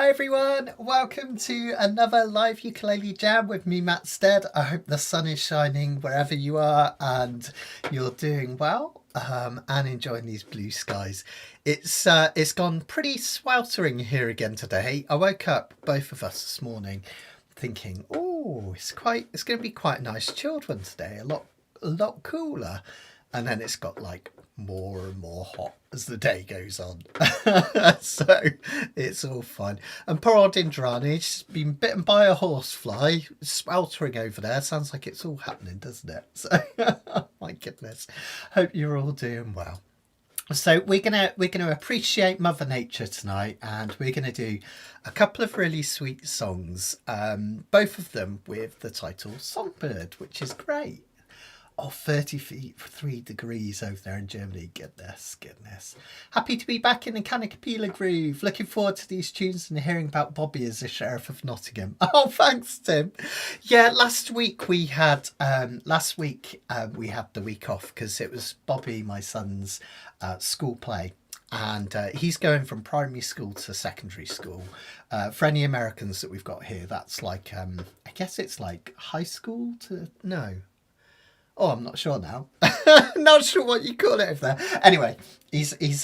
Hi everyone, welcome to another live ukulele jam with me, Matt Stead. I hope the sun is shining wherever you are and you're doing well and enjoying these blue skies. It's gone pretty sweltering here again today. I woke up, both of us this morning, thinking, oh, it's going to be quite a nice chilled one today, a lot cooler, and then it's got like more and more hot as the day goes on. So it's all fun. And poor old Indrani's been bitten by a horsefly, sweltering over there. Sounds like it's all happening, doesn't it? So my goodness. Hope you're all doing well. So we're gonna appreciate Mother Nature tonight, and we're gonna do a couple of really sweet songs, both of them with the title Songbird, which is great. Oh, 30 feet, 3 degrees over there in Germany. Goodness. Happy to be back in the Kanikapila groove. Looking forward to these tunes and hearing about Bobby as the Sheriff of Nottingham. Oh, thanks, Tim. Yeah, last week we had the week off because it was Bobby, my son's school play. And he's going from primary school to secondary school. For any Americans that we've got here, that's like, I guess it's like high school to, no. Oh, I'm not sure now. Not sure what you call it over there. Anyway, he's 11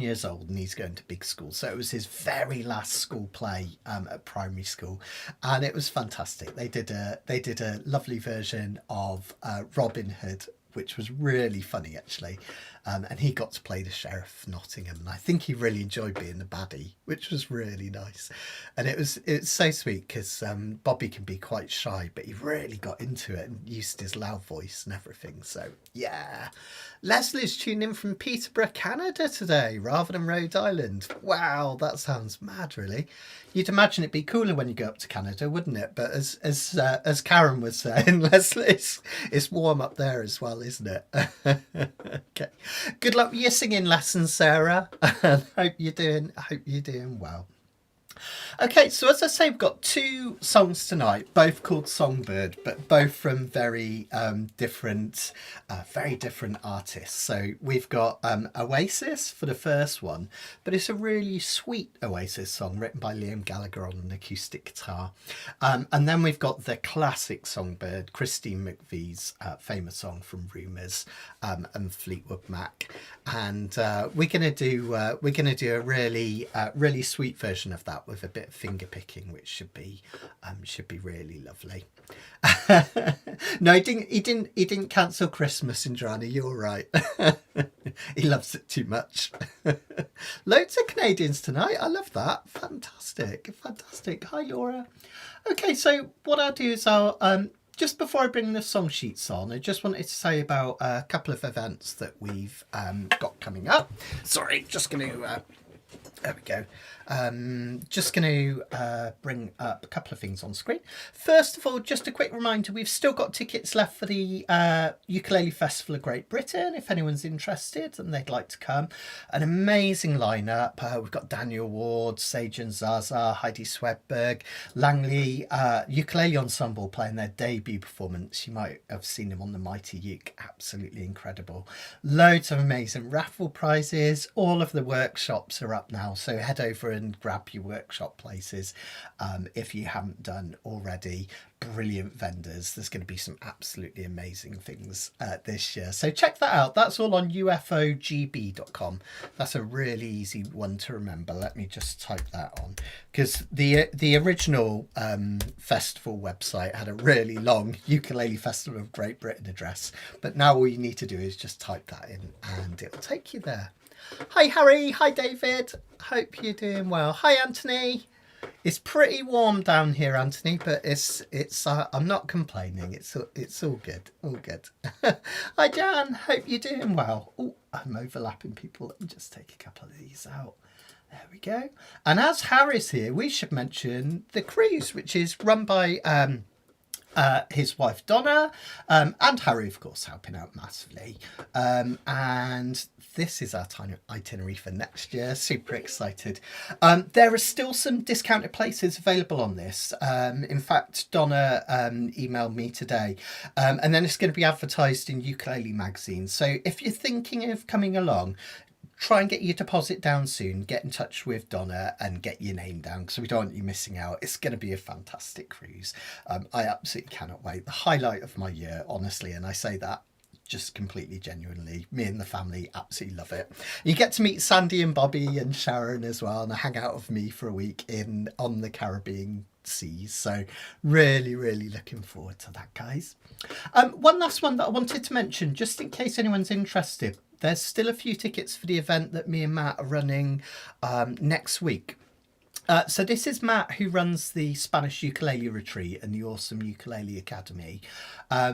years old and he's going to big school. So it was his very last school play at primary school, and it was fantastic. They did a lovely version of Robin Hood, which was really funny actually. And he got to play the Sheriff of Nottingham, and I think he really enjoyed being the baddie, which was really nice. And it's so sweet because Bobby can be quite shy, but he really got into it and used his loud voice and everything. So yeah, Leslie's tuned in from Peterborough, Canada today, rather than Rhode Island. Wow, that sounds mad, really. You'd imagine it'd be cooler when you go up to Canada, wouldn't it? But as Karen was saying, Leslie, it's warm up there as well, isn't it? Okay. Good luck with your singing lessons, Sarah. Hope you're doing well. Okay, so as I say, we've got two songs tonight, both called Songbird, but both from very different artists. So we've got Oasis for the first one, but it's a really sweet Oasis song written by Liam Gallagher on an acoustic guitar. And then we've got the classic Songbird, Christine McVie's famous song from Rumours and Fleetwood Mac. And we're gonna do a really sweet version of that with a bit of finger picking, which should be really lovely. No, he didn't cancel Christmas, Indrani. You're right. He loves it too much. Loads of Canadians tonight. I love that. Fantastic. Hi, Laura. Okay, so what I'll do is I'll just before I bring the song sheets on, I just wanted to say about a couple of events that we've got coming up. Sorry, just going to there we go. Just going to bring up a couple of things on screen. First of all, just a quick reminder, we've still got tickets left for the Ukulele Festival of Great Britain, if anyone's interested and they'd like to come. An amazing lineup. We've got Daniel Ward, Sage and Zaza, Heidi Swedberg, Langley Ukulele Ensemble playing their debut performance. You might have seen them on the Mighty Uke. Absolutely incredible. Loads of amazing raffle prizes. All of the workshops are up now, so head over and grab your workshop places if you haven't done already. Brilliant vendors. There's going to be some absolutely amazing things this year, so check that out. That's all on ufogb.com. That's a really easy one to remember. Let me just type that on, because the original festival website had a really long Ukulele Festival of Great Britain address, but now all you need to do is just type that in and it'll take you there. Hi Harry, hi David, hope you're doing well. Hi Anthony. It's pretty warm down here, Anthony, but it's I'm not complaining. It's all good. Hi Jan, hope you're doing well. Oh, I'm overlapping people. Let me just take a couple of these out. There we go. And as Harry's here, we should mention the cruise, which is run by his wife Donna, and Harry, of course, helping out massively. And this is our itinerary for next year. Super excited. There are still some discounted places available on this. In fact, Donna emailed me today, and then it's going to be advertised in Ukulele magazine. So if you're thinking of coming along, try and get your deposit down soon. Get in touch with Donna and get your name down because we don't want you missing out. It's going to be a fantastic cruise. I absolutely cannot wait. The highlight of my year, honestly, and I say that just completely genuinely. Me and the family absolutely love it. You get to meet Sandy and Bobby and Sharon as well, and a hangout of me for a week on the Caribbean seas. So really, really looking forward to that, guys. One last one that I wanted to mention, just in case anyone's interested. There's still a few tickets for the event that me and Matt are running next week. So this is Matt, who runs the Spanish Ukulele Retreat and the Awesome Ukulele Academy.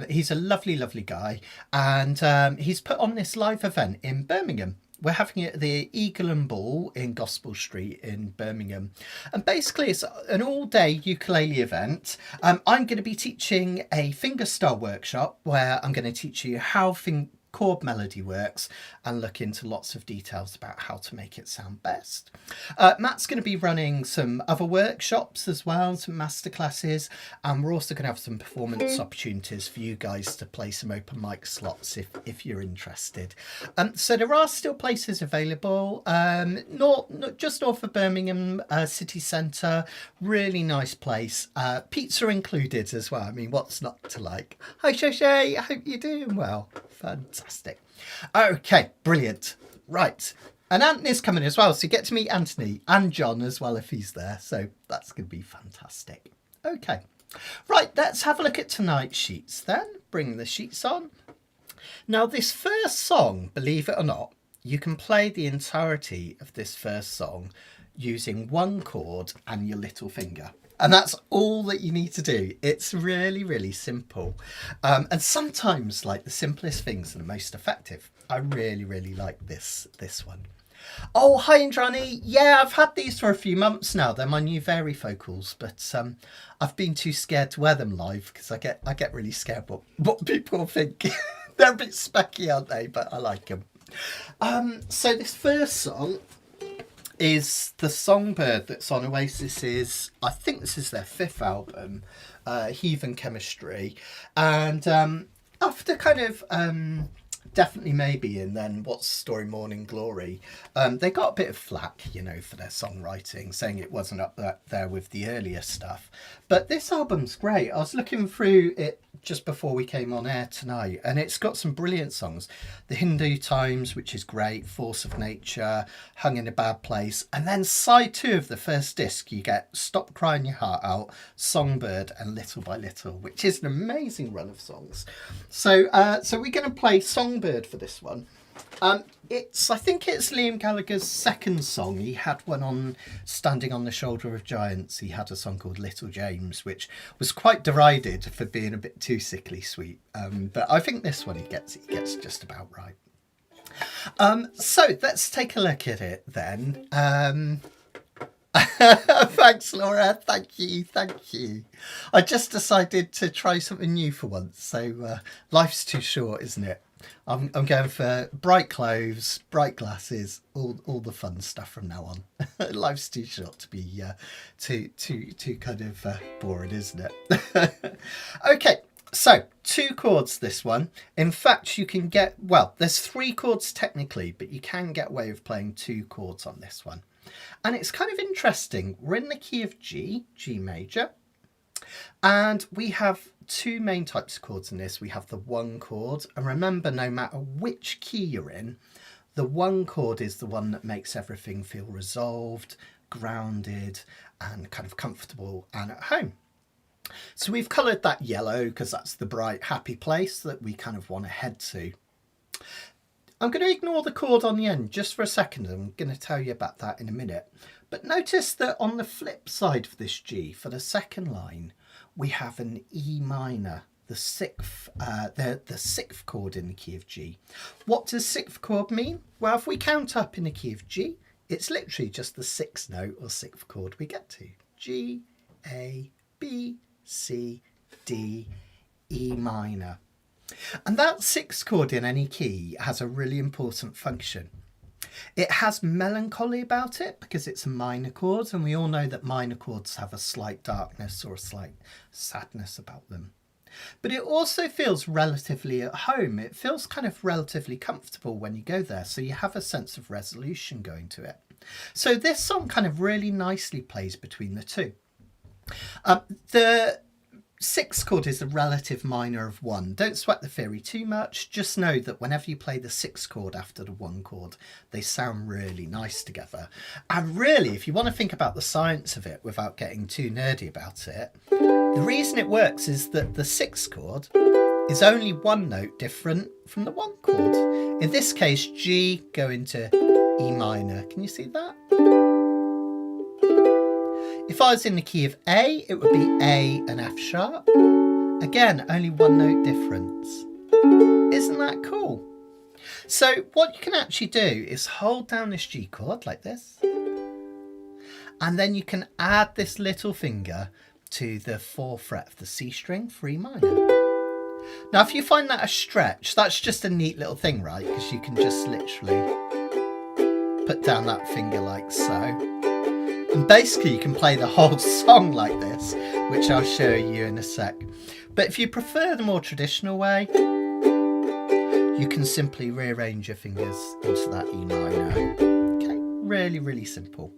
He's a lovely, lovely guy, and he's put on this live event in Birmingham. We're having it at the Eagle and Ball in Gospel Street in Birmingham. And basically it's an all-day ukulele event. I'm going to be teaching a fingerstyle workshop where I'm going to teach you how chord melody works and look into lots of details about how to make it sound best. Matt's going to be running some other workshops as well, some masterclasses, and we're also going to have some performance opportunities for you guys to play some open mic slots if you're interested. So there are still places available, not just north of Birmingham city centre. Really nice place, pizza included as well. I mean, what's not to like? Hi Shay, I hope you're doing well. Fantastic. Okay, brilliant. Right. And Anthony's coming as well, so you get to meet Anthony and John as well if he's there. So that's going to be fantastic. Okay. Right, let's have a look at tonight's sheets then. Bring the sheets on. Now, this first song, believe it or not, you can play the entirety of this first song using one chord and your little finger. And that's all that you need to do. It's really, really simple. And sometimes, like, the simplest things are the most effective. I really, really like this one. Oh, hi, Indrani. Yeah, I've had these for a few months now. They're my new varifocals, but I've been too scared to wear them live because I get really scared what people think. They're a bit specky, aren't they? But I like them. So this first song is the Songbird that's on Oasis's, I think this is their 5th album, Heathen Chemistry. And after kind of Definitely Maybe and then What's the Story Morning Glory, they got a bit of flack, for their songwriting, saying it wasn't up there with the earlier stuff. But this album's great. I was looking through it just before we came on air tonight, and it's got some brilliant songs. The Hindu Times, which is great, Force of Nature, Hung in a Bad Place, and then side 2 of the first disc you get Stop Crying Your Heart Out, Songbird, and Little by Little, which is an amazing run of songs. So we're going to play Songbird for this one. I think it's Liam Gallagher's second song. He had one on Standing on the Shoulder of Giants. He had a song called Little James, which was quite derided for being a bit too sickly sweet. But I think this one he gets just about right. So let's take a look at it then. Thanks, Laura. Thank you. I just decided to try something new for once. So life's too short, isn't it? I'm going for bright clothes, bright glasses, all the fun stuff from now on. Life's too short to be too kind of boring, isn't it? Okay, so 2 chords this one. In fact, you can get, well, there's 3 chords technically, but you can get away with playing 2 chords on this one. And it's kind of interesting. We're in the key of G major. And we have 2 main types of chords in this. We have the 1 chord, and remember, no matter which key you're in, the 1 chord is the one that makes everything feel resolved, grounded, and kind of comfortable and at home. So we've coloured that yellow because that's the bright, happy place that we kind of want to head to. I'm going to ignore the chord on the end just for a second. I'm going to tell you about that in a minute. But notice that on the flip side of this G, for the second line, we have an E minor, the 6th, the 6th chord in the key of G. What does 6th chord mean? Well, if we count up in the key of G, it's literally just the 6th note or 6th chord we get to. G, A, B, C, D, E minor. And that 6th chord in any key has a really important function. It has melancholy about it because it's a minor chord, and we all know that minor chords have a slight darkness or a slight sadness about them. But it also feels relatively at home. It feels kind of relatively comfortable when you go there. So you have a sense of resolution going to it. So this song kind of really nicely plays between the two. The sixth chord is a relative minor of 1. Don't sweat the theory too much. Just know that whenever you play the sixth chord after the 1 chord, they sound really nice together. And really, if you want to think about the science of it without getting too nerdy about it, the reason it works is that the sixth chord is only 1 note different from the 1 chord. In this case, G going to E minor. Can you see that? If I was in the key of A, it would be A and F sharp. Again, only 1 note difference. Isn't that cool? So what you can actually do is hold down this G chord like this. And then you can add this little finger to the 4th fret of the C string for E minor. Now, if you find that a stretch, that's just a neat little thing, right? Because you can just literally put down that finger like so. And basically you can play the whole song like this, which I'll show you in a sec. But if you prefer the more traditional way, you can simply rearrange your fingers into that E minor. Okay, really, really simple.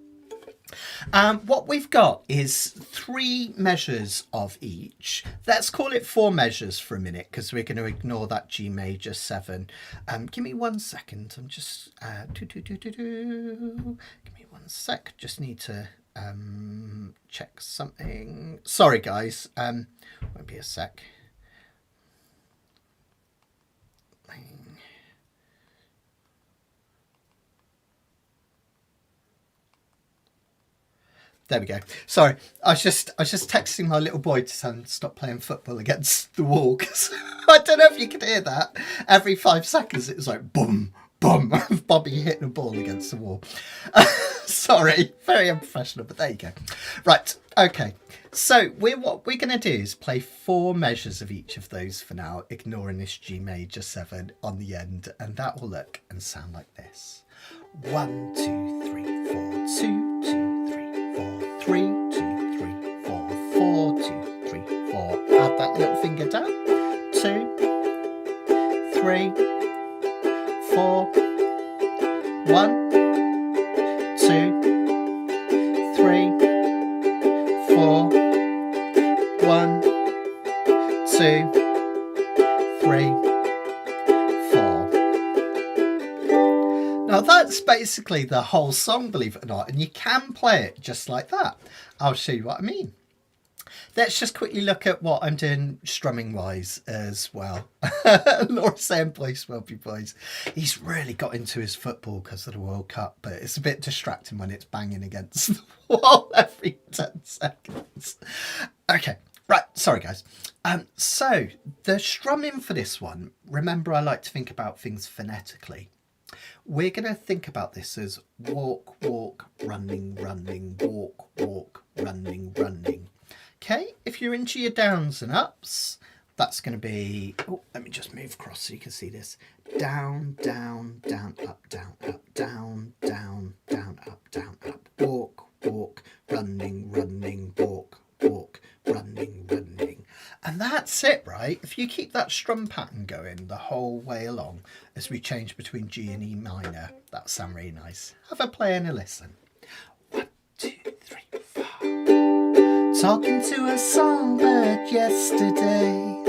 What we've got is 3 measures of each. Let's call it 4 measures for a minute, because we're going to ignore that G major 7. Give me 1 second. I'm just give me 1 sec. Just need to check something. Sorry, guys. Won't be a sec. There we go. Sorry, I was just texting my little boy to tell him to stop playing football against the wall, because I don't know if you could hear that. Every 5 seconds it was like boom, boom, Bobby hitting a ball against the wall. Sorry, very unprofessional, but there you go. Right, okay. So what we're going to do is play 4 measures of each of those for now, ignoring this G major 7 on the end, and that will look and sound like this. 1, 2, 3, 4, 2, 2, 3, 4, 3, 2, 3, 4, 4, 2, 3, 4. Add that little finger down. 2, 3, 4. 1, 2, 3, 4. 1, 2, 3, 4. Now that's basically the whole song, believe it or not, and you can play it just like that. I'll show you what I mean. Let's just quickly look at what I'm doing strumming wise as well. Laura's saying boys will be boys. He's really got into his football because of the World Cup, but it's a bit distracting when it's banging against the wall every 10 seconds. Okay, right, sorry guys. So the strumming for this one, remember I like to think about things phonetically. We're going to think about this as walk, walk, running, running, walk, walk, running, running. Okay, if you're into your downs and ups, that's going to be, oh, let me just move across so you can see this. Down, down, down, up, down, down, down, down, up, down, up. Walk, walk, running, running, walk, walk, running, running. And that's it, right? If you keep that strum pattern going the whole way along as we change between G and E minor, that'll sound really nice. Have a play and a listen. 1, 2, 3, 4. Talking to a songbird yesterday,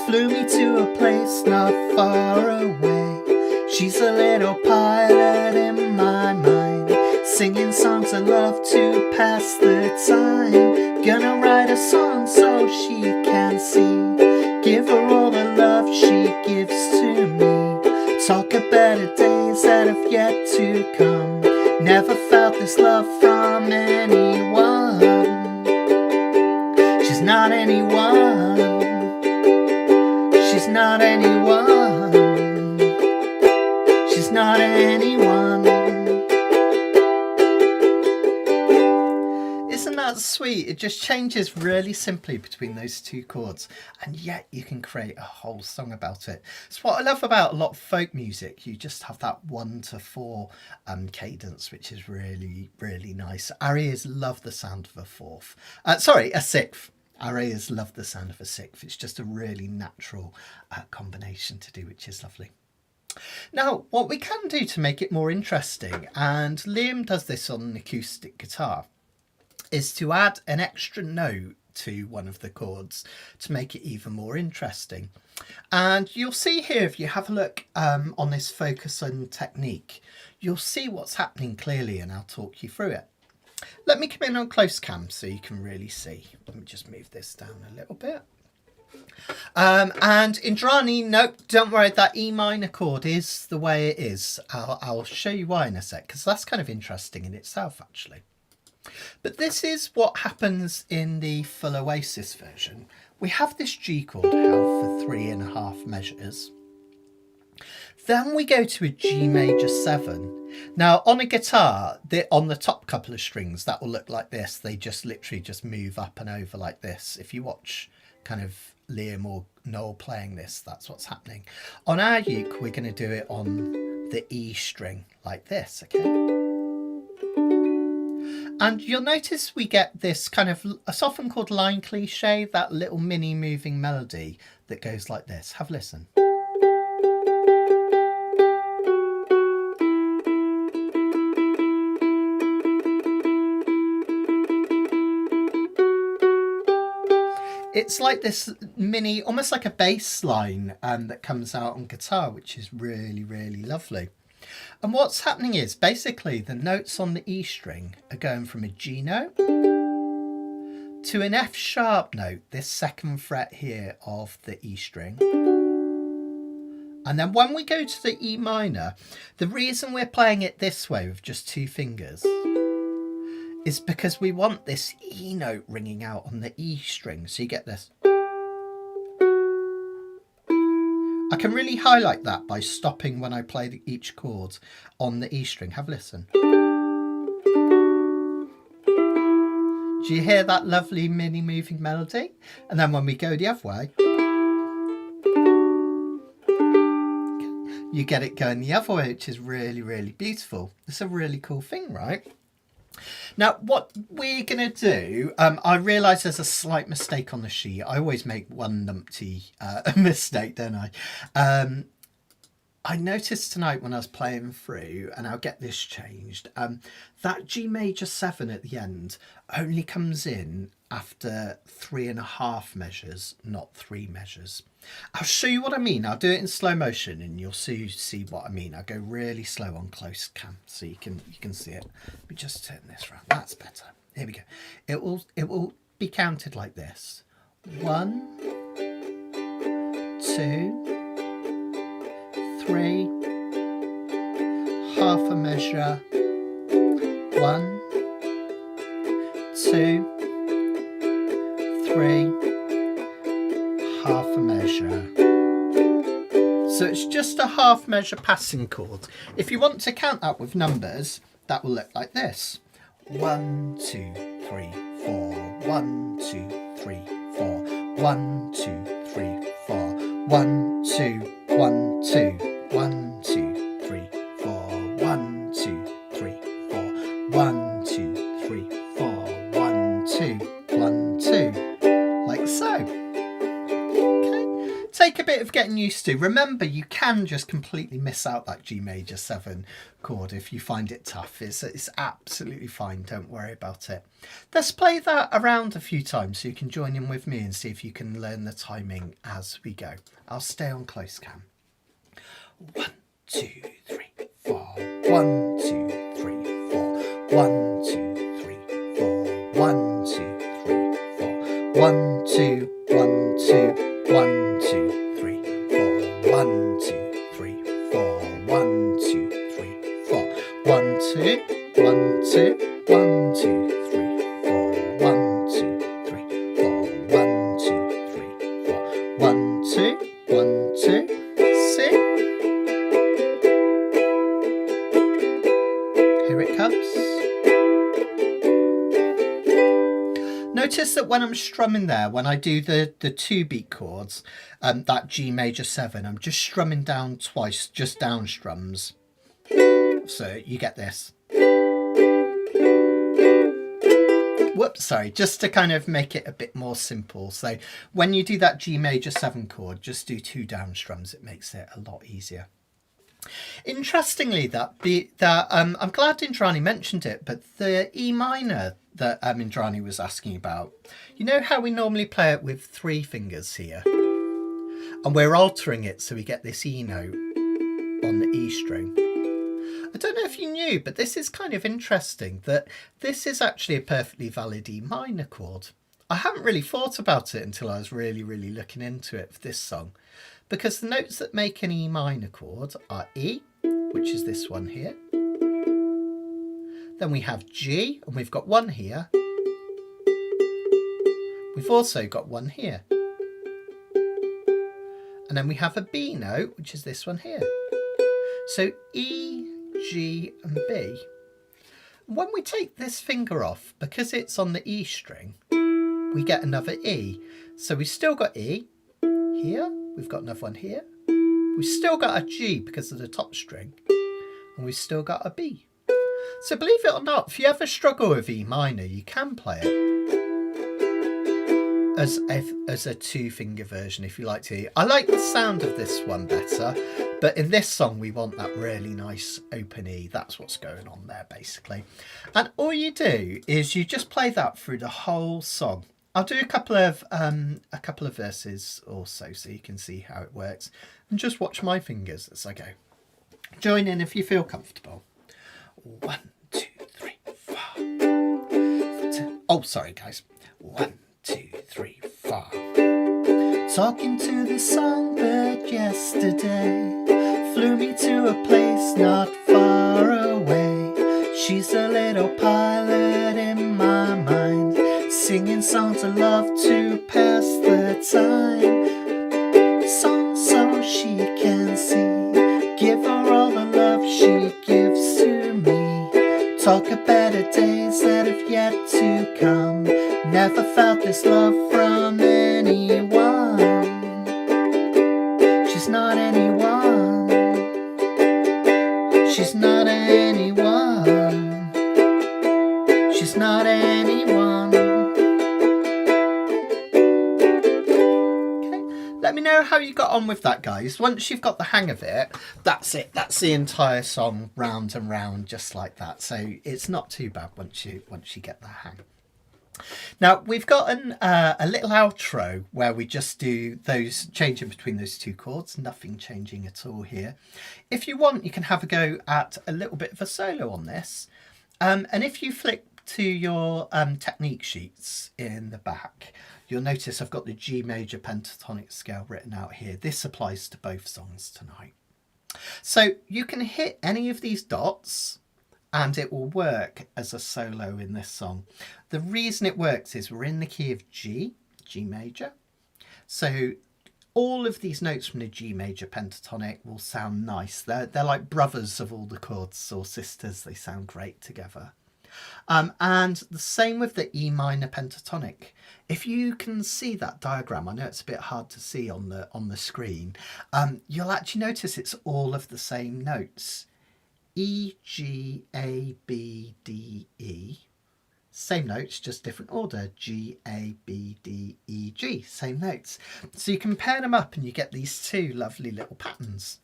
flew me to a place not far away. She's a little pilot in my mind, singing songs of love to pass the time. Gonna write a song so she can see, give her all the love she gives to me. Talk about the days that have yet to come, never felt this love from anyone. She's not anyone. She's not anyone. She's not anyone. Isn't that sweet? It just changes really simply between those 2 chords, and yet you can create a whole song about it. It's what I love about a lot of folk music. You just have that 1 to 4 cadence, which is really, really nice. Our ears love the sound of a 4th. Sorry, a 6th. Our ears love the sound of a sixth. It's just a really natural combination to do, which is lovely. Now, what we can do to make it more interesting, and Liam does this on an acoustic guitar, is to add an extra note to one of the chords to make it even more interesting. And you'll see here, if you have a look on this focus on technique, you'll see what's happening clearly, and I'll talk you through it. Let me come in on close cam so you can really see. Let me just move this down a little bit. And Indrani, nope, don't worry, that E minor chord is the way it is. I'll show you why in a sec, because that's kind of interesting in itself, actually. But this is what happens in the full Oasis version. We have this G chord held for 3.5 measures. Then we go to a G major 7. Now on a guitar, on the top couple of strings, that will look like this. They just literally just move up and over like this. If you watch kind of Liam or Noel playing this, that's what's happening. On our uke, we're going to do it on the E string like this, okay? And you'll notice we get this kind of, it's often called line cliche, that little mini moving melody that goes like this. Have a listen. It's like this mini, almost like a bass line that comes out on guitar, which is really, really lovely. And what's happening is basically the notes on the E string are going from a G note to an F sharp note, this second fret here of the E string. And then when we go to the E minor, the reason we're playing it this way with just 2 fingers is because we want this E note ringing out on the E string. So you get this. I can really highlight that by stopping when I play each chord on the E string. Have a listen. Do you hear that lovely mini moving melody? And then when we go the other way, you get it going the other way, which is really, really beautiful. It's a really cool thing, right? Now, what we're going to do, I realise there's a slight mistake on the sheet. I always make one numpty mistake, don't I? I noticed tonight when I was playing through, and I'll get this changed, that G major 7 at the end only comes in after 3.5 measures, not 3 measures. I'll show you what I mean. I'll do it in slow motion and you'll see what I mean. I'll go really slow on close cam so you can see it. Let me just turn this around. That's better. Here we go. It will be counted like this. 1, 2, 3, half a measure. 1, 2, 3, half a measure. So it's just a half measure passing chord. If you want to count that with numbers, that will look like this. 1, 2, 3, 4. 1, 2, 3, 4. 1, 2, 3, 4. 1, 2, 1, 2. 1, 2, 3, 4. 1, 2, 3, 4. 1, 2, 3, 4. 1, 2, 1, 2. Like so. Okay. Take a bit of getting used to. Remember, you can just completely miss out that G major 7 chord if you find it tough. It's absolutely fine. Don't worry about it. Let's play that around a few times so you can join in with me and see if you can learn the timing as we go. I'll stay on close cam. 1, 2, 3, 4. 1, 2, 3, 4. 1, 2, 3, 4. 1, 2, 3, 4. 1, 2, 1, 2. 1, 2, 3, 4. 1, 2, 3, 4. 1, 2, 3, 4. 1, 2, 1, 2. 1, 2, 3, 4. 1, 2, 3, 4. 1, 2, 3, 4. 1, 2, 1, 2. See? Here it comes. Notice that when I'm strumming there, when I do the 2-beat chords, that G major 7, I'm just strumming down twice, just down strums. So you get this. Whoops, sorry, just to kind of make it a bit more simple. So when you do that G major 7 chord, just do 2 down strums. It makes it a lot easier. Interestingly, I'm glad Indrani mentioned it, but the E minor that Indrani was asking about, you know how we normally play it with 3 fingers here? And we're altering it so we get this E note on the E string. I don't know if you knew, but this is kind of interesting that this is actually a perfectly valid E minor chord. I haven't really thought about it until I was really looking into it for this song, because the notes that make an E minor chord are E, which is this one here. Then we have G, and we've got one here. We've also got one here. And then we have a B note, which is this one here. So E, G and B. When we take this finger off, because it's on the E string, we get another E. So we've still got E here, we've got another one here. We've still got a G because of the top string, and we've still got a B. So believe it or not, if you ever struggle with E minor, you can play it as a 2-finger version if you like to. I like the sound of this one better, but in this song we want that really nice open E. That's what's going on there basically. And all you do is you just play that through the whole song. I'll do a couple of verses also so you can see how it works, and just watch my fingers as I go. Join in if you feel comfortable. 1, 2, 3, 4. Oh, sorry guys. 1, 2, 3, 4. Talking to the songbird yesterday, flew me to a place not far away. She's a little pilot in my mind, singing songs of love to pass the time. Songs so she can see, give her all the love she gives to me. Talk of better days that have yet to come, never felt this love from anyone. She's not anyone. She's not anyone. She's not anyone. Okay, let me know how you got on with that, guys. Once you've got the hang of it, that's it. That's the entire song, round and round, just like that. So it's not too bad once you get the hang. Now we've got a little outro where we just do those, changing between those 2 chords, nothing changing at all here. If you want, you can have a go at a little bit of a solo on this, and if you flick to your technique sheets in the back, you'll notice I've got the G major pentatonic scale written out here. This applies to both songs tonight, so you can hit any of these dots and it will work as a solo in this song. The reason it works is we're in the key of G, G major. So all of these notes from the G major pentatonic will sound nice. They're like brothers of all the chords, or sisters. They sound great together. And the same with the E minor pentatonic. If you can see that diagram, I know it's a bit hard to see on the screen, you'll actually notice it's all of the same notes. E, G, A, B, D, E. Same notes, just different order. G, A, B, D, E, G. Same notes. So you can pair them up and you get these 2 lovely little patterns.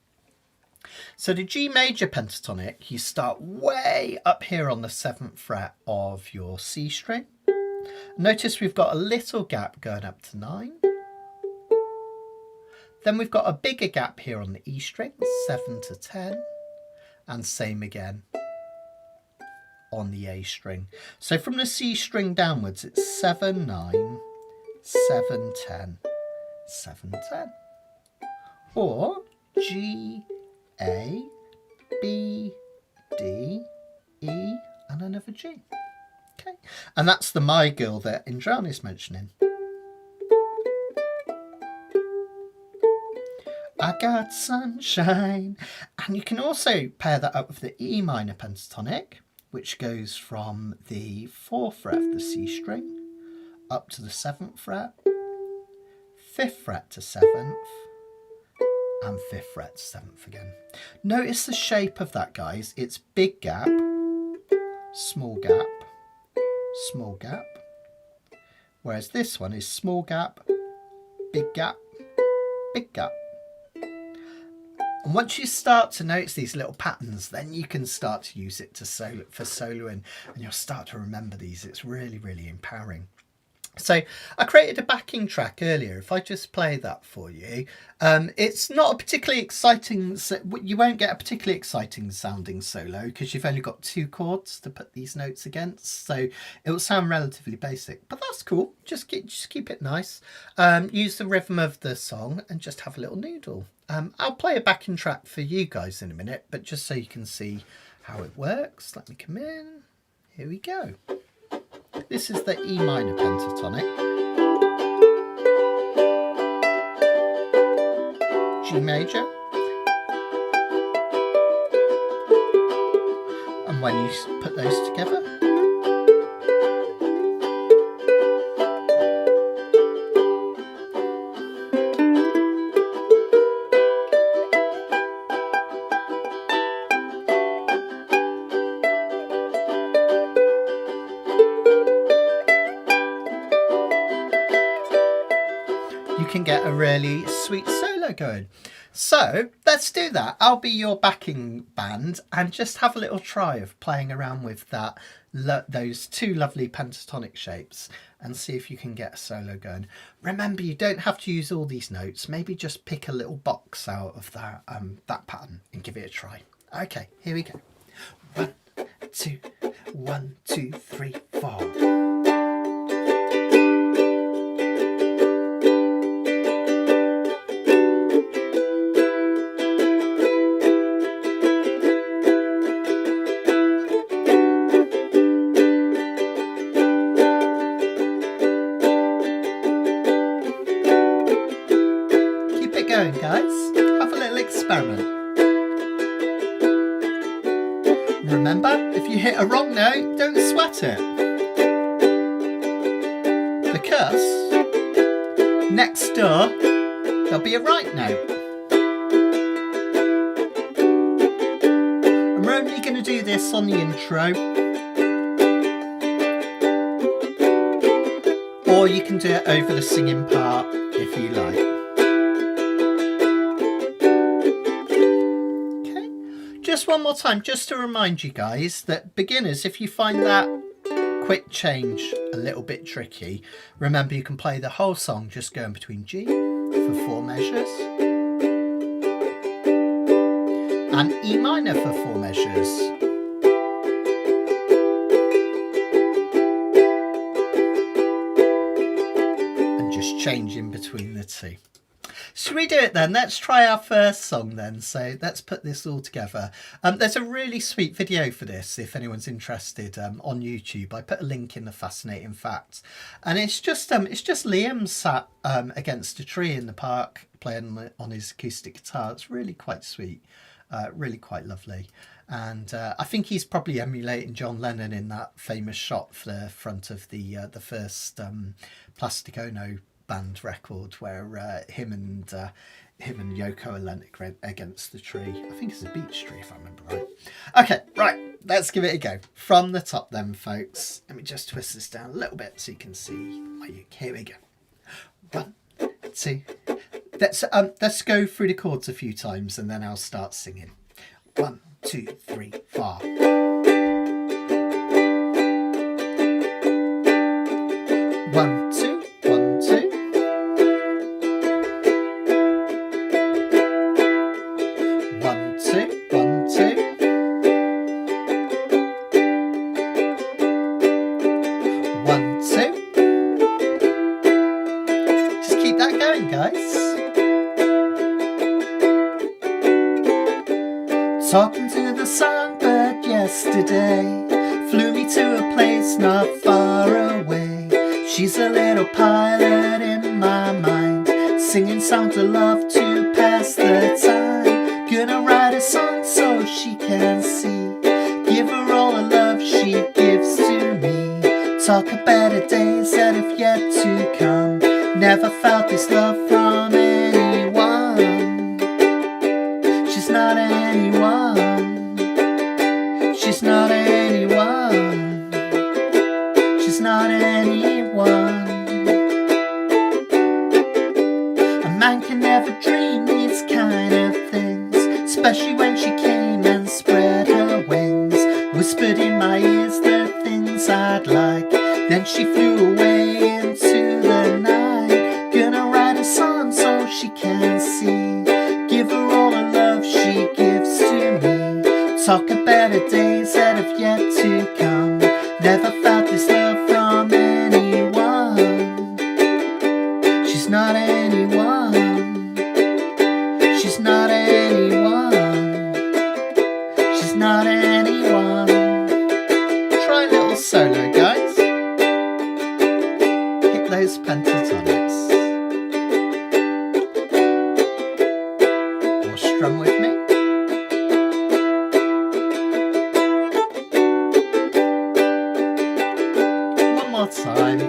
So the G major pentatonic, you start way up here on the 7th fret of your C string. Notice we've got a little gap going up to 9. Then we've got a bigger gap here on the E string, 7 to 10. And same again on the A string. So from the C string downwards, it's 7, 9, 7, 10, 7, 10. Or G, A, B, D, E, and another G. Okay, and that's the My Girl that Indrani's mentioning. I got sunshine. And you can also pair that up with the E minor pentatonic, which goes from the 4th fret of the C string up to the 7th fret, 5th fret to 7th, and 5th fret to 7th again. Notice the shape of that, guys. It's big gap, small gap, small gap, Whereas this one is small gap, big gap, big gap. And once you start to notice these little patterns, then you can start to use it to for soloing, and you'll start to remember these. It's really, really empowering. So I created a backing track earlier. If I just play that for you, it's not a particularly exciting, you won't get a particularly exciting sounding solo because you've only got 2 chords to put these notes against. So it will sound relatively basic, but that's cool. Just keep it nice. Use the rhythm of the song and just have a little noodle. I'll play a backing track for you guys in a minute, but just so you can see how it works, let me come in. Here we go. This is the E minor pentatonic, G major, and when you put those together, you can get a really sweet solo going. So let's do that. I'll be your backing band and just have a little try of playing around with that, those 2 lovely pentatonic shapes, and see if you can get a solo going. Remember, you don't have to use all these notes. Maybe just pick a little box out of that that pattern and give it a try. Okay, here we go. 1, 2, 1, 2, 3, 4. Going, guys, have a little experiment. Remember, if you hit a wrong note, don't sweat it, because next door there'll be a right note, and we're only going to do this on the intro, or you can do it over the singing part if you like. Just one more time, just to remind you guys that beginners, if you find that quick change a little bit tricky, remember you can play the whole song just going between G for 4 measures and E minor for 4 measures. And just change in between the 2. Should we do it then? Let's try our first song then. So let's put this all together. There's a really sweet video for this if anyone's interested on YouTube. I put a link in the Fascinating Facts, and it's just Liam sat against a tree in the park playing on his acoustic guitar. It's really quite sweet, really quite lovely, and I think he's probably emulating John Lennon in that famous shot for the front of the first Plastic Ono band record, where him and Yoko are leant against the tree. I think it's a beech tree if I remember right. Okay, right, let's give it a go. From the top then, folks. Let me just twist this down a little bit so you can see. Here we go. 1, 2. Let's go through the chords a few times and then I'll start singing. 1, 2, 3, 4. 1, 2. 1, 2. 1, 2, 1, 2. 1, 2. Just keep that going, guys. Talking to the songbird yesterday, flew me to a place not far away. She's a little pilot in my mind, singing songs of love to pass the time. Gonna write a song so she can see, give her all the love she gives to me. Talk of better days that have yet to come, never felt this love from anyone. She's not anyone. She's not anyone. She's not anyone. like. Then she flew away into the night. Gonna write a song so she can see. Give her all the love she gives to me. Talk about the days that have yet to come. Never felt this love from anyone. She's not anyone. She's not anyone. She's not anyone. Try a little solo, guys. Hit those pentatonics. Or strum with me. One more time.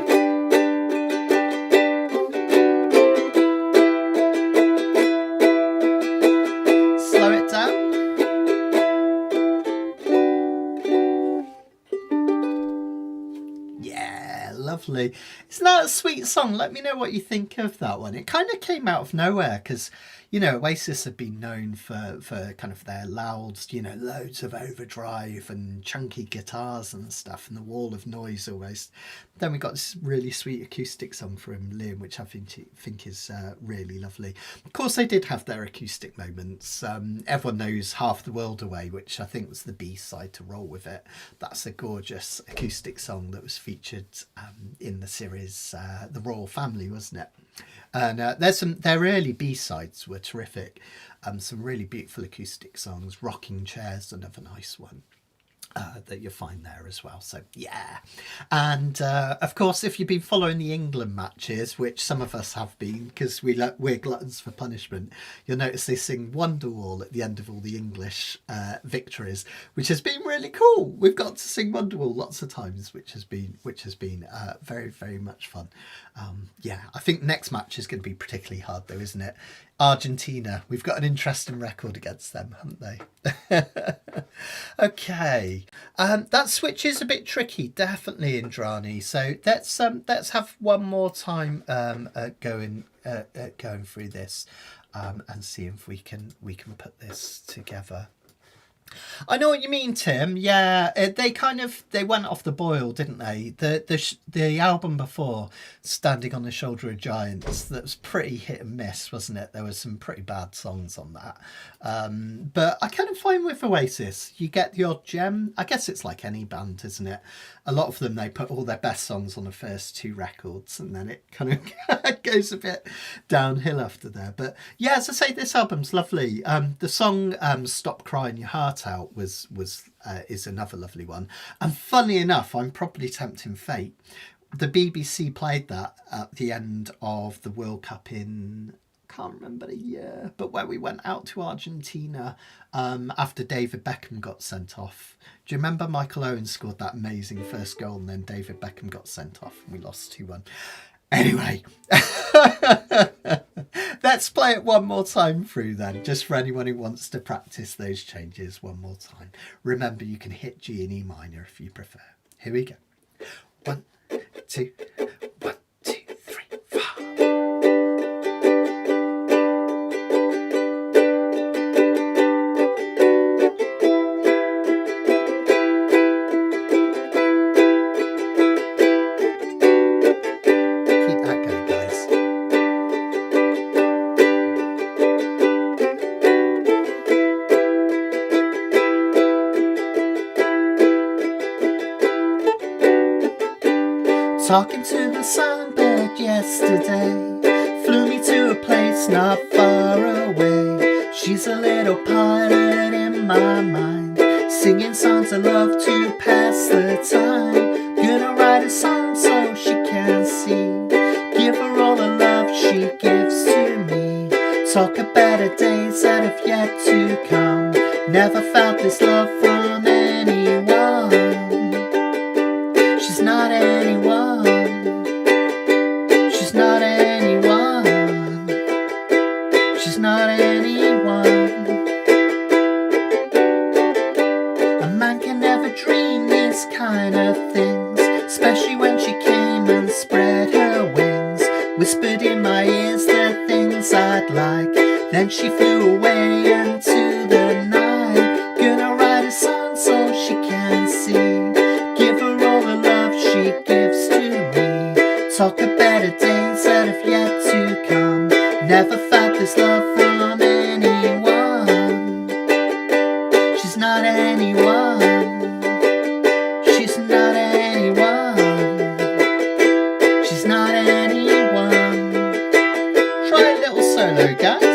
Slow it down. Yeah, lovely. Isn't that a sweet song? Let me know what you think of that one. It kind of came out of nowhere because, you know, Oasis have been known for kind of their loud, you know, loads of overdrive and chunky guitars and stuff, and the wall of noise almost. Then we got this really sweet acoustic song from Liam, which I think is really lovely. Of course, they did have their acoustic moments. Everyone knows Half the World Away, which I think was the B-side to Roll With It. That's a gorgeous acoustic song that was featured in the series The Royal Family, wasn't it? And their early B-sides were terrific. Some really beautiful acoustic songs. Rocking Chair's another nice one that you'll find there as well. So yeah. And of course, if you've been following the England matches, which some of us have been because we're gluttons for punishment, you'll notice they sing Wonderwall at the end of all the English victories, which has been really cool. We've got to sing Wonderwall lots of times, which has been very, very much fun. Yeah, I think next match is going to be particularly hard though, isn't it? Argentina, we've got an interesting record against them, haven't they? Okay, that switch is a bit tricky, definitely, Indrani. So let's have one more time going through this and see if we can put this together. I know what you mean, Tim. Yeah, they went off the boil, didn't they? The album before, Standing on the Shoulder of Giants, that was pretty hit and miss, wasn't it? There were some pretty bad songs on that. But I kind of find with Oasis, you get the odd gem. I guess it's like any band, isn't it? A lot of them, they put all their best songs on the first two records, and then it kind of goes a bit downhill after there. But yeah, as I say, this album's lovely. The song "Stop Crying Your Heart Out" is another lovely one. And funny enough, I'm probably tempting fate. The BBC played that at the end of the World Cup in, I can't remember the year, but where we went out to Argentina after David Beckham got sent off. Do you remember Michael Owen scored that amazing first goal and then David Beckham got sent off and we lost 2-1? Anyway, let's play it one more time through then, just for anyone who wants to practice those changes one more time. Remember, you can hit G and E minor if you prefer. Here we go. 1, 2, 1, 2, 3, 4. Talking to the songbird yesterday, flew me to a place not far away. She's a little pilot in my mind, singing songs of love to pass the time. Gonna write a song so she can see, give her all the love she gives to me. Talk about the days that have yet to come, never felt this love from anyone. She's not anyone. She's not anyone. She's not anyone. A man can never dream these kind of things, especially when she came and spread her wings, whispered in my ears the things I'd like. Then she flew away into the night. Gonna write a song so she can see, give her all the love she talk of better days that have yet to come. Never felt this love from anyone. She's not anyone. She's not anyone. She's not anyone. Try a little solo, guys.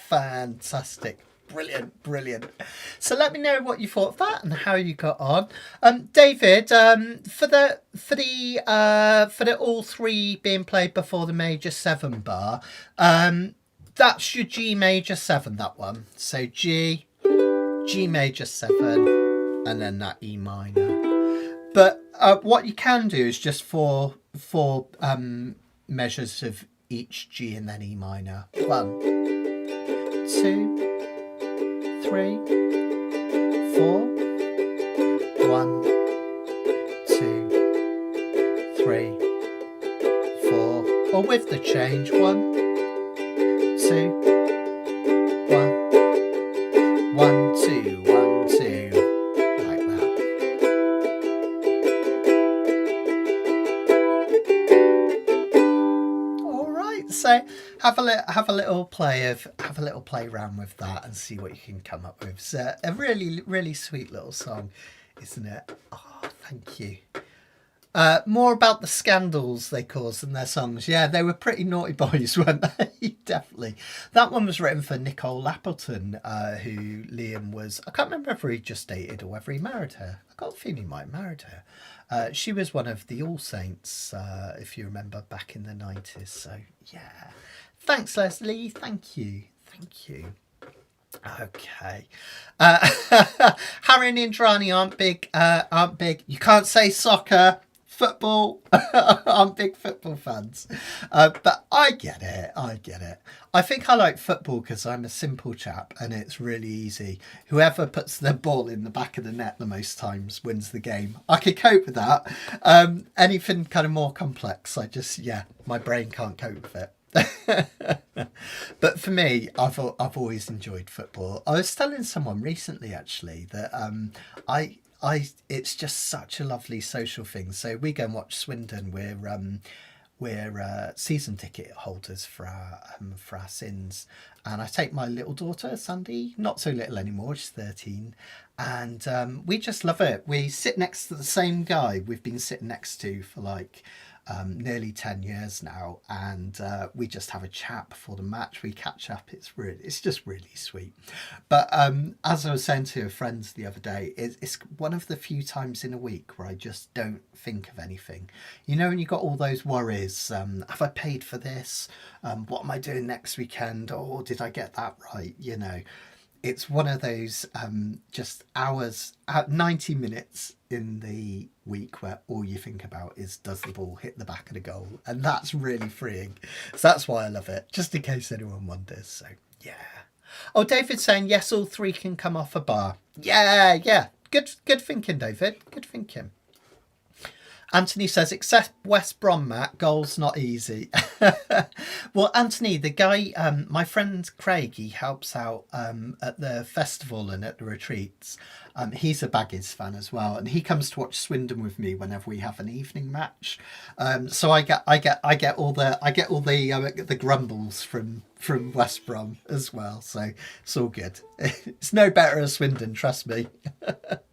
Fantastic. Brilliant, brilliant. So let me know what you thought of that and how you got on. David, for the all three being played before the major 7 bar, that's your G major 7, that one. So G major 7, and then that E minor. But what you can do is just four measures of each G and then E minor. 1, 2, 3, 4. 1, 2, 3, 4. Or with the change. 1, 2, 1, 1, 2, 1, 2. Like that. All right. So have a little play around with that and see what you can come up with. It's a really, really sweet little song, isn't it? Oh, thank you. More about the scandals they caused in their songs. Yeah, they were pretty naughty boys, weren't they? Definitely. That one was written for Nicole Appleton, who Liam was... I can't remember if he just dated or whether he married her. I got a feeling he might have married her. She was one of the All Saints, if you remember, back in the 90s. So, yeah. Thanks, Leslie. Thank you. Thank you. Okay. Harry and Indrani aren't big. You can't say soccer. Football. I'm big football fans. But I get it. I think I like football because I'm a simple chap and it's really easy. Whoever puts their ball in the back of the net the most times wins the game. I could cope with that. Anything kind of more complex, my brain can't cope with it. But for me, I've always enjoyed football. I was telling someone recently actually that it's just such a lovely social thing. So we go and watch Swindon. We're season ticket holders for our sins, and I take my little daughter Sandy, not so little anymore, she's 13, and we just love it. We sit next to the same guy we've been sitting next to for like nearly 10 years now, and we just have a chat before the match. We catch up. It's just really sweet. But as I was saying to friends the other day, it's one of the few times in a week where I just don't think of anything. You know, when you got all those worries, have I paid for this? What am I doing next weekend? Or did I get that right? You know, it's one of those just hours, 90 minutes in the week where all you think about is, does the ball hit the back of the goal? And that's really freeing. So that's why I love it, just in case anyone wonders. So, yeah. Oh, David's saying, yes, all three can come off a bar. Yeah. Good thinking, David. Good thinking. Anthony says, except West Brom, Matt, goals not easy. Well, Anthony, the guy, my friend Craig, he helps out at the festival and at the retreats. He's a Baggies fan as well, and he comes to watch Swindon with me whenever we have an evening match. So I get all the grumbles from West Brom as well. So it's all good. It's no better as Swindon, trust me. But,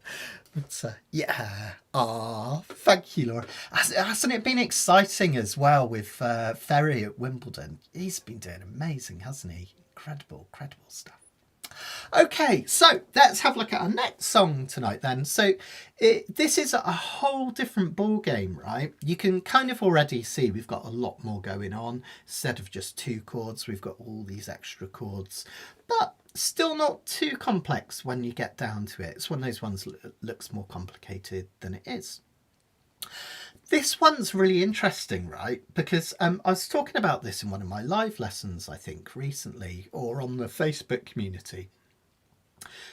yeah. Ah, thank you, Laura. Hasn't it been exciting as well with Ferry at Wimbledon? He's been doing amazing, hasn't he? Incredible stuff. Okay, so let's have a look at our next song tonight then. So this is a whole different ball game, right? You can kind of already see we've got a lot more going on. Instead of just 2 chords, we've got all these extra chords. But still not too complex when you get down to it. It's one of those ones that looks more complicated than it is. This one's really interesting, right? Because I was talking about this in one of my live lessons, I think, recently, or on the Facebook community.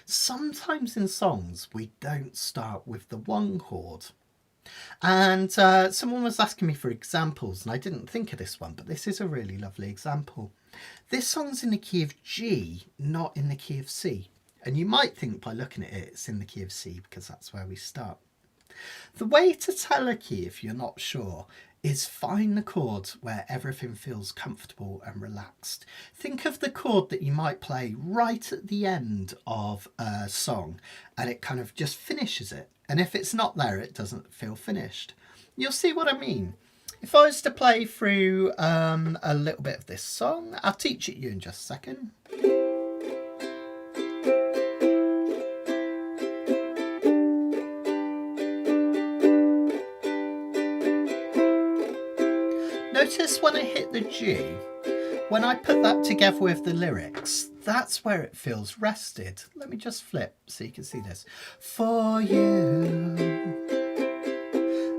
Sometimes in songs, we don't start with the one chord. And someone was asking me for examples, and I didn't think of this one, but this is a really lovely example. This song's in the key of G, not in the key of C. And you might think by looking at it, it's in the key of C because that's where we start. The way to tell a key, if you're not sure, is find the chord where everything feels comfortable and relaxed. Think of the chord that you might play right at the end of a song and it kind of just finishes it. And if it's not there, it doesn't feel finished. You'll see what I mean. If I was to play through a little bit of this song, I'll teach it you in just a second. Notice when I hit the G, when I put that together with the lyrics, that's where it feels rested. Let me just flip so you can see this. For you,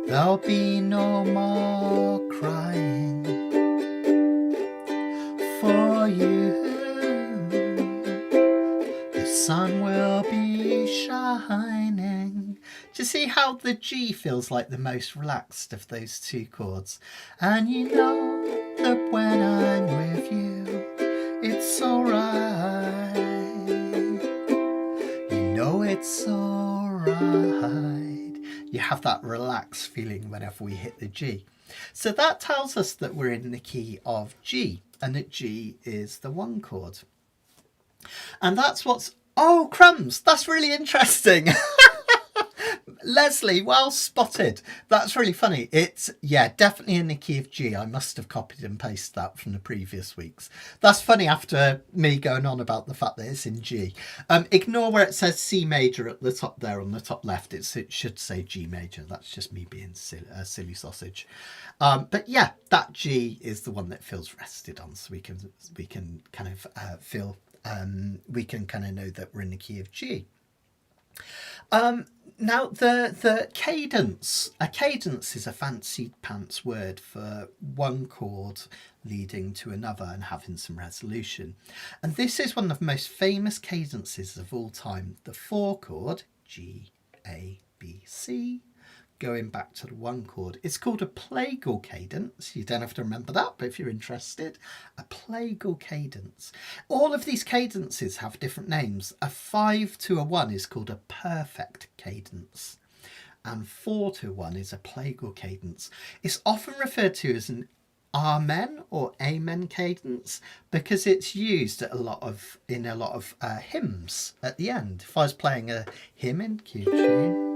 there'll be no more crying. For you, the sun will be shining. Do you see how the G feels like the most relaxed of those two chords? And you know that when I'm with you, it's alright. You know it's alright. You have that relaxed feeling whenever we hit the G. So that tells us that we're in the key of G, and that G is the one chord. And that's what's... Oh, crumbs! That's really interesting! Leslie, well spotted. That's really funny. It's, yeah, definitely in the key of G. I must have copied and pasted that from the previous weeks. That's funny after me going on about the fact that it's in G. Ignore where it says C major at the top there on the top left. It should say G major. That's just me being silly sausage. But yeah, that G is the one that feels rested on. So we can kind of feel, we can kind of know that we're in the key of G. Now, the cadence. A cadence is a fancy pants word for one chord leading to another and having some resolution. And this is one of the most famous cadences of all time. The 4 chord, G, A, B, C, going back to the 1 chord. It's called a plagal cadence. You don't have to remember that, but if you're interested, a plagal cadence. All of these cadences have different names. A 5 to a 1 is called a perfect cadence, and 4 to 1 is a plagal cadence. It's often referred to as an amen or amen cadence because it's used in a lot of hymns at the end. If I was playing a hymn in Q tune,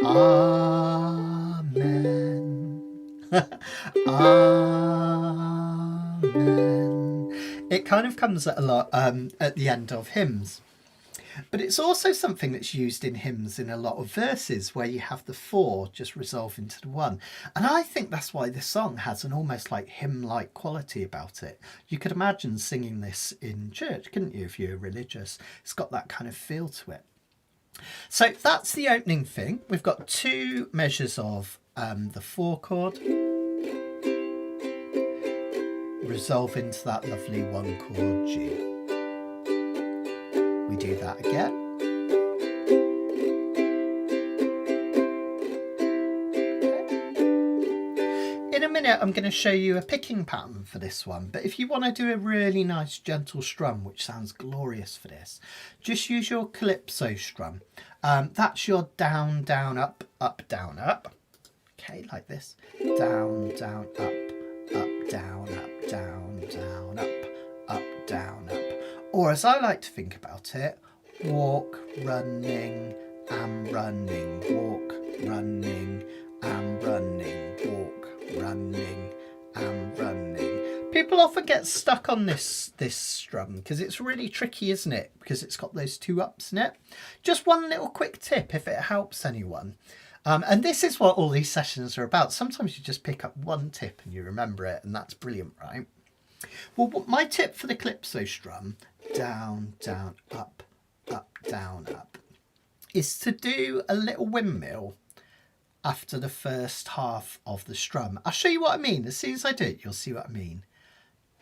Amen. Amen. It kind of comes at a lot at the end of hymns. But it's also something that's used in hymns in a lot of verses where you have the 4 just resolve into the 1. And I think that's why this song has an almost like hymn-like quality about it. You could imagine singing this in church, couldn't you, if you're religious? It's got that kind of feel to it. So that's the opening thing. We've got 2 measures of the 4 chord. Resolve into that lovely 1 chord G. We do that again. In a minute, I'm going to show you a picking pattern for this one, but if you want to do a really nice gentle strum, which sounds glorious for this, just use your calypso strum. That's your down, down, up, up, down, up. Okay, like this. Down, down, up, down, up, down, down, up, down, up. Or as I like to think about it, walk, running, and running, walk, running, and running, walk, running, and running. People often get stuck on this strum because it's really tricky, isn't it? Because it's got those 2 ups in it. Just one little quick tip if it helps anyone. And this is what all these sessions are about. Sometimes you just pick up one tip and you remember it, and that's brilliant, right? Well, my tip for the calypso strum, down, down, up, down, up, is to do a little windmill after the first half of the strum. I'll show you what I mean. As soon as I do it, you'll see what I mean.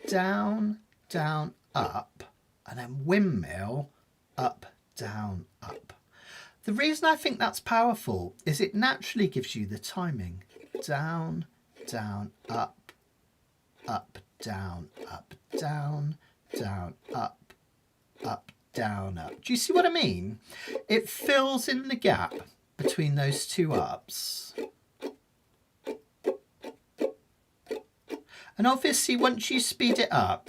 Down, down, up, and then windmill, up, down, up. The reason I think that's powerful is it naturally gives you the timing. Down, down, up, up, down, up, down, down, up, up, down, up. Do you see what I mean? It fills in the gap between those two ups. And obviously once you speed it up,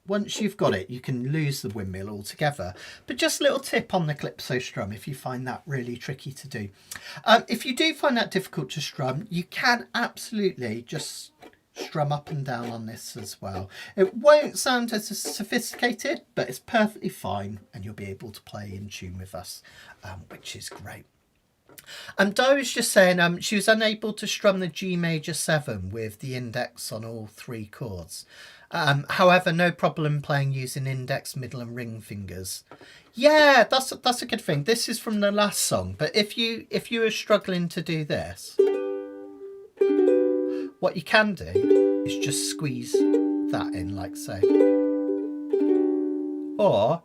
once you've got it, you can lose the windmill altogether. But just a little tip on the calypso strum if you find that really tricky to do. If you do find that difficult to strum, you can absolutely just strum up and down on this as well. It won't sound as sophisticated, but it's perfectly fine and you'll be able to play in tune with us, which is great. Di was just saying she was unable to strum the G major 7 with the index on all 3 chords. However, no problem playing using index, middle and ring fingers. Yeah, that's a good thing. This is from the last song, but if you are struggling to do this, what you can do is just squeeze that in like so. Or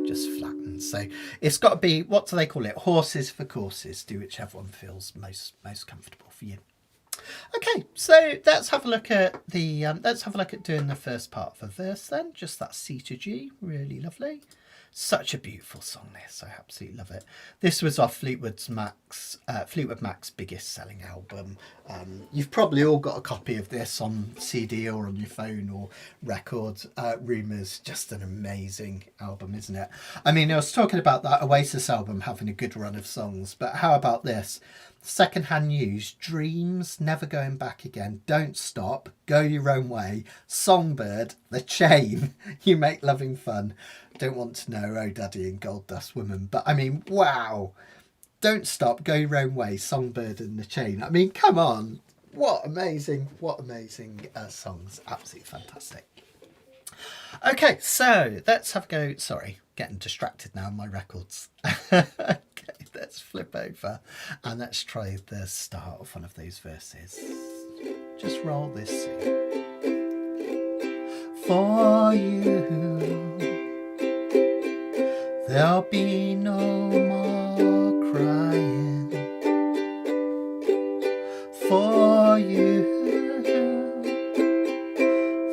just flatten. So it's got to be, what do they call it? Horses for courses. Do whichever one feels most comfortable for you. Okay, so let's have a look at the doing the first part of a verse then. Just that C to G, really lovely. Such a beautiful song this, I absolutely love it. This was off Fleetwood Mac's biggest selling album. You've probably all got a copy of this on CD or on your phone or record. Rumours, just an amazing album, isn't it? I mean, I was talking about that Oasis album having a good run of songs, but how about this? Secondhand News, Dreams, Never Going Back Again, Don't Stop, Go Your Own Way, Songbird, The Chain, You Make Loving Fun, Don't Want to Know, Oh Daddy and Gold Dust Woman. But I mean, wow, Don't Stop, Go Your Own Way, Songbird and The Chain. I mean, come on, what amazing songs, absolutely fantastic. Okay, so let's have a go. Sorry, getting distracted now on my records. Okay, let's flip over and let's try the start of one of those verses. Just roll this C. For you, there'll be no more crying. For you,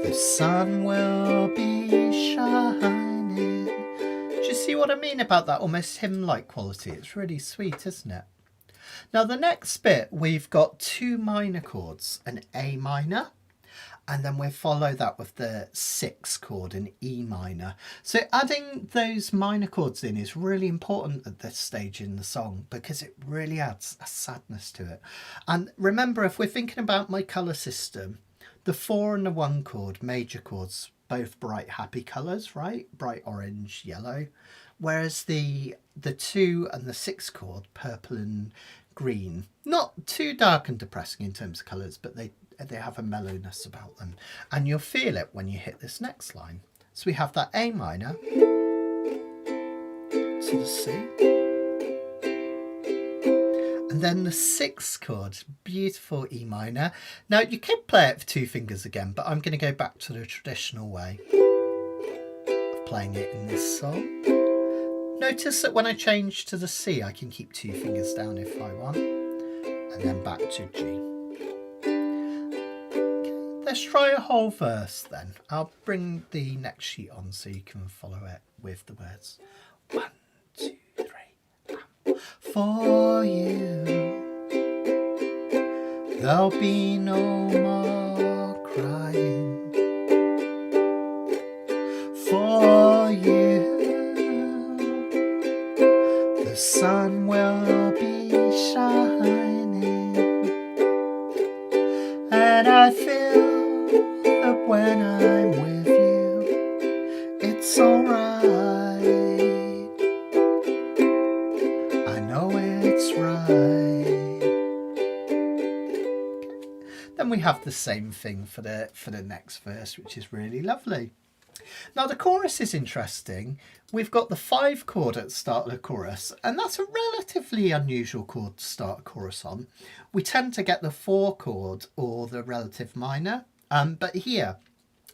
the sun will be shining. Do you see what I mean about that almost hymn-like quality? It's really sweet, isn't it? Now the next bit, we've got 2 minor chords, an A minor, and then we'll follow that with the 6th chord, an E minor. So adding those minor chords in is really important at this stage in the song because it really adds a sadness to it. And remember, if we're thinking about my colour system, the 4 and the 1 chord, major chords, both bright happy colours, right? Bright orange, yellow. Whereas the 2 and the 6 chord, purple and green, not too dark and depressing in terms of colours, but they have a mellowness about them. And you'll feel it when you hit this next line. So we have that A minor to the C. And then the 6th chord, beautiful E minor. Now you could play it for 2 fingers again, but I'm going to go back to the traditional way of playing it in this song. Notice that when I change to the C, I can keep 2 fingers down if I want, and then back to G. Let's try a whole verse then. I'll bring the next sheet on so you can follow it with the words. 1, 2, 3. For you, there'll be no more crying. For you, the sun will be shining, and I feel that when I'm with you, it's alright. I know it's right. Then we have the same thing for the next verse, which is really lovely. Now the chorus is interesting. We've got the 5 chord at the start of the chorus, and that's a relatively unusual chord to start a chorus on. We tend to get the 4 chord or the relative minor, but here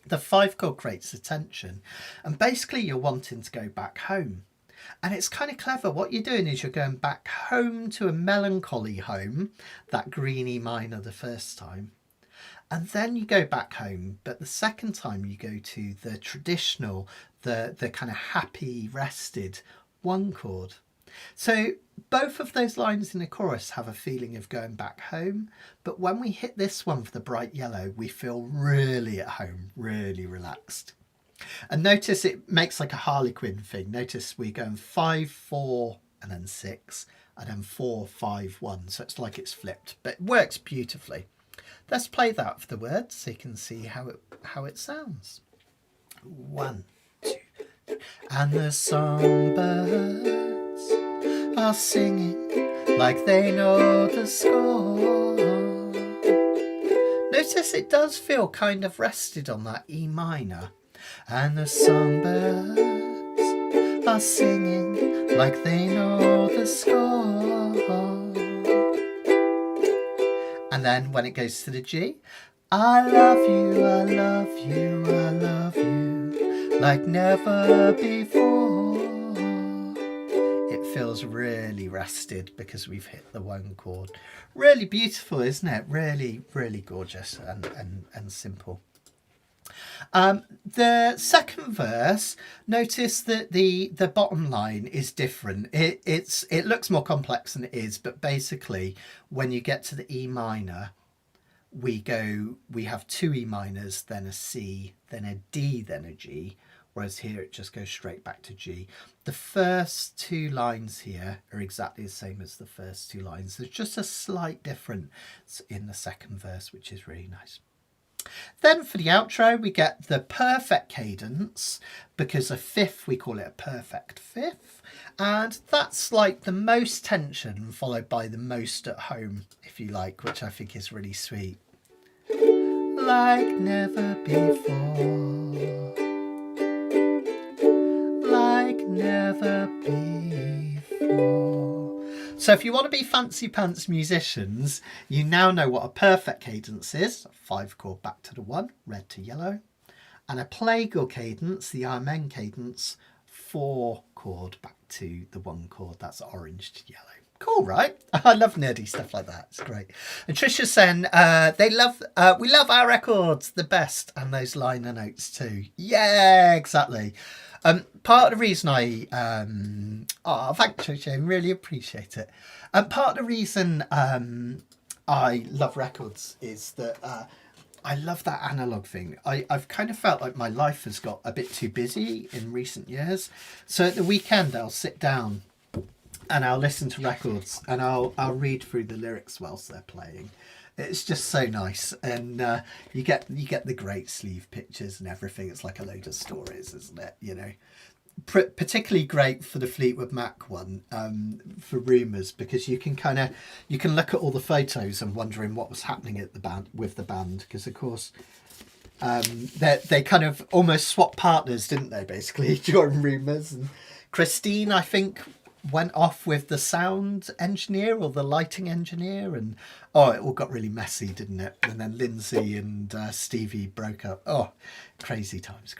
the 5 chord creates the tension, and basically you're wanting to go back home. And it's kind of clever. What you're doing is you're going back home to a melancholy home, that green E minor the first time. And then you go back home, but the second time you go to the traditional, the kind of happy, rested 1 chord. So both of those lines in the chorus have a feeling of going back home, but when we hit this one for the bright yellow, we feel really at home, really relaxed. And notice it makes like a Harlequin thing. Notice we're going 5, 4, and then 6, and then 4, 5, 1. So it's like it's flipped, but it works beautifully. Let's play that for the words so you can see how it sounds. 1, 2, 3. And the songbirds are singing like they know the score. Notice it does feel kind of rested on that E minor. And the songbirds are singing like they know the score. And then when it goes to the G, I love you, I love you, I love you, like never before. It feels really rested because we've hit the 1 chord. Really beautiful, isn't it? Really, really gorgeous and simple. The second verse, notice that the bottom line is different. It looks more complex than it is, but basically when you get to the E minor, we have 2 E minors, then a C, then a D, then a G, whereas here it just goes straight back to G. The first 2 lines here are exactly the same as the first 2 lines. There's just a slight difference in the second verse, which is really nice. Then for the outro, we get the perfect cadence, because a 5th, we call it a perfect 5th. And that's like the most tension followed by the most at home, if you like, which I think is really sweet. Like never before. Like never before. So if you want to be fancy pants musicians, you now know what a perfect cadence is. 5 chord back to the 1, red to yellow. And a plagal cadence, the amen cadence, 4 chord back to the 1 chord. That's orange to yellow. Cool, right? I love nerdy stuff like that. It's great. And Trisha's saying we love our records the best, and those liner notes too. Yeah, exactly. Part of the reason thanks Trisha, I really appreciate it. Part of the reason I love records is that I love that analog thing. I've kind of felt like my life has got a bit too busy in recent years. So at the weekend I'll sit down and I'll listen to records and I'll read through the lyrics whilst they're playing. It's just so nice, and you get the great sleeve pictures and everything. It's like a load of stories, isn't it? You know, particularly great for the Fleetwood Mac one, for Rumours, because you can look at all the photos and wondering what was happening at the band because of course they kind of almost swapped partners, didn't they? Basically during Rumours, and Christine, I think, went off with the sound engineer or the lighting engineer, and it all got really messy, didn't it? And then Lindsay and Stevie broke up. Crazy times.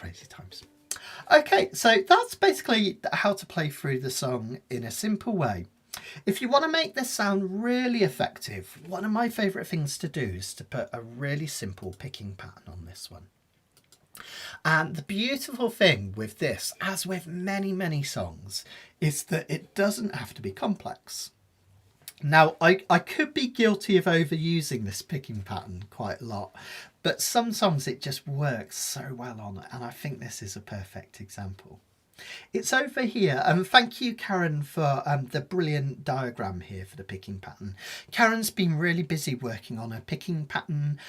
Okay, so that's basically how to play through the song in a simple way. If you want to make this sound really effective, one of my favourite things to do is to put a really simple picking pattern on this one. And the beautiful thing with this, as with many, many songs, is that it doesn't have to be complex. Now, I could be guilty of overusing this picking pattern quite a lot, but some songs it just works so well on, and I think this is a perfect example. It's over here, and thank you, Karen, for the brilliant diagram here for the picking pattern. Karen's been really busy working on a picking pattern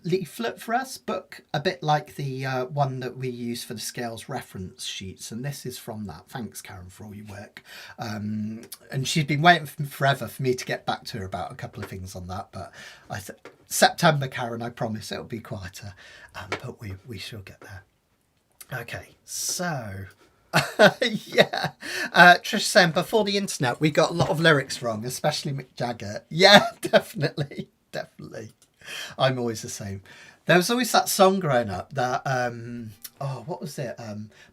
leaflet for us, book, a bit like the one that we use for the scales reference sheets, and this is from that. Thanks, Karen, for all your work. And she's been waiting forever for me to get back to her about a couple of things on that, but September, Karen, I promise it'll be quieter, but we shall get there. Okay, so yeah, Trish saying before the internet we got a lot of lyrics wrong, especially Mick Jagger. Yeah, definitely, definitely. I'm always the same. There was always that song growing up that oh, what was it?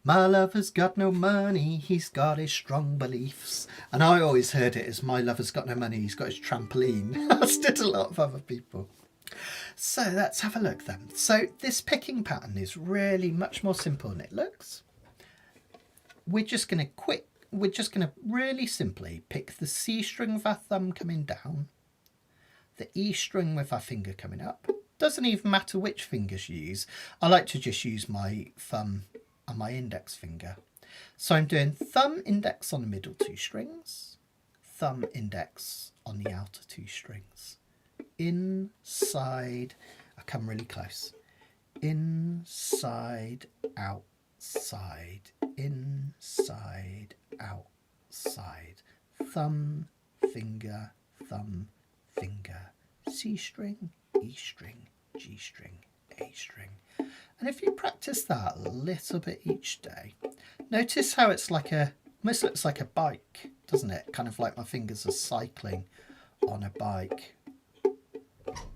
My lover's got no money, he's got his strong beliefs. And I always heard it as my lover's got no money, he's got his trampoline. As did a lot of other people. So let's have a look then. So this picking pattern is really much more simple than it looks. We're just going to really simply pick the C string with our thumb coming down, the E string with our finger coming up. Doesn't even matter which fingers you use. I like to just use my thumb and my index finger. So I'm doing thumb, index on the middle 2 strings, thumb, index on the outer 2 strings. Inside, I come really close. Inside, outside, inside, outside. Thumb, finger, C string, E string, G string, A string. And if you practice that a little bit each day, notice how it's like almost looks like a bike, doesn't it? Kind of like my fingers are cycling on a bike.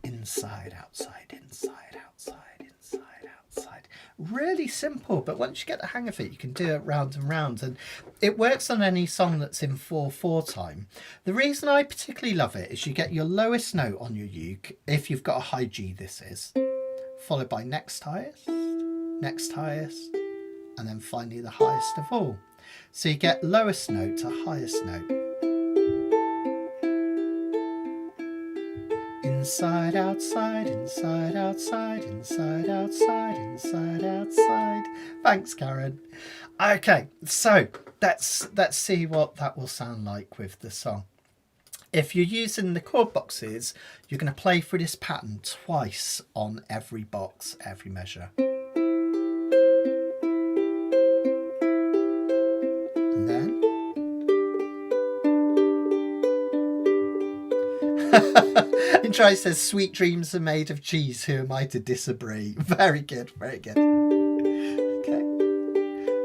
Inside, outside, inside, outside, inside, outside. Really simple, but once you get the hang of it, you can do it round and round, and it works on any song that's in 4/4 time. The reason I particularly love it is you get your lowest note on your uke, if you've got a high G this is, followed by next highest, and then finally the highest of all. So you get lowest note to highest note. Inside, outside, inside, outside, inside, outside, inside, outside. Thanks, Karen. Okay, so let's see what that will sound like with the song. If you're using the chord boxes, you're going to play through this pattern twice on every box, every measure. And then and Troy says, sweet dreams are made of cheese. Who am I to disagree? Very good, very good. Okay.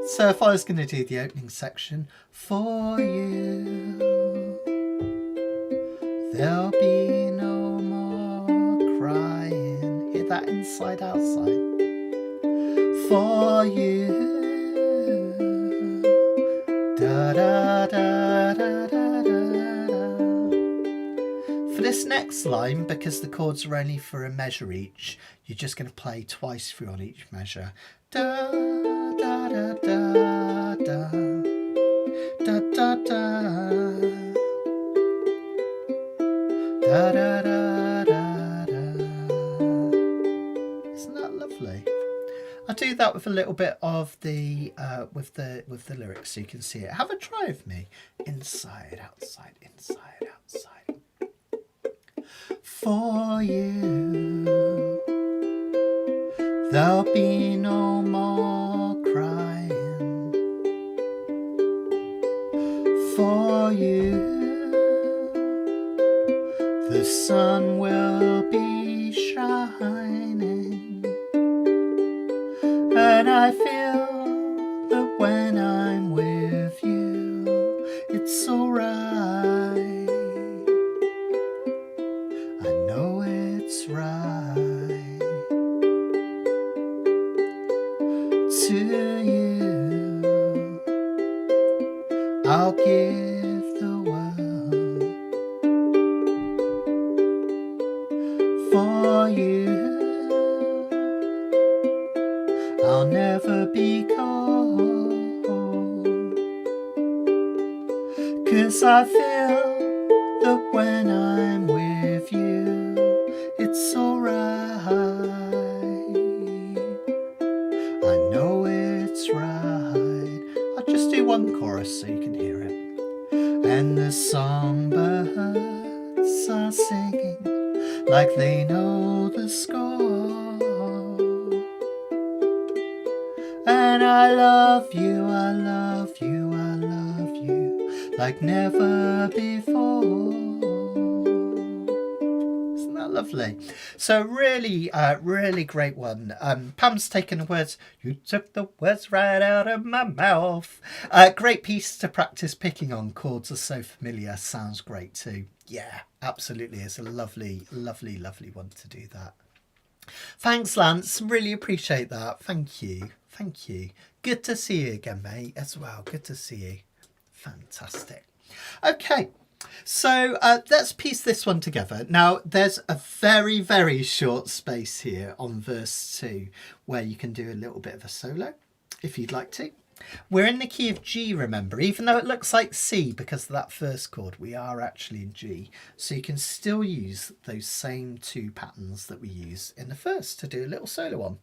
So if I was going to do the opening section, for you, there'll be no more crying. Hear that inside, outside. For you, da da da da da da. For this next line, because the chords are only for a measure each, you're just going to play twice through on each measure. Da da da da da da da da da da da da. Isn't that lovely? I do that with a little bit of the with the lyrics so you can see it. Have a try with me. Inside, outside, inside, outside. For you, there'll be no more crying. For you, the sun will be shining. And I feel that when I'm with you, it's alright. I know it's right. To you, I'll give the world. For you, I'll never be cold, 'cause I feel that when I'm with you, it's alright. I know it's right. I'll just do one chorus so you can hear it. And the songbirds are singing like they know the score. And I love you, I love you, I love you like never before. Isn't that lovely. So really, really great one. Pam's taken the words. You took the words right out of my mouth. Great piece to practice picking on. Chords are so familiar. Sounds great too. Yeah, absolutely. It's a lovely, lovely, lovely one to do that. Thanks, Lance. Really appreciate that. Thank you. Thank you. Good to see you again, mate, as well. Good to see you. Fantastic. Okay. So let's piece this one together. Now, there's a very, very short space here on verse 2 where you can do a little bit of a solo if you'd like to. We're in the key of G, remember, even though it looks like C because of that first chord, we are actually in G. So you can still use those same two patterns that we use in the first to do a little solo on.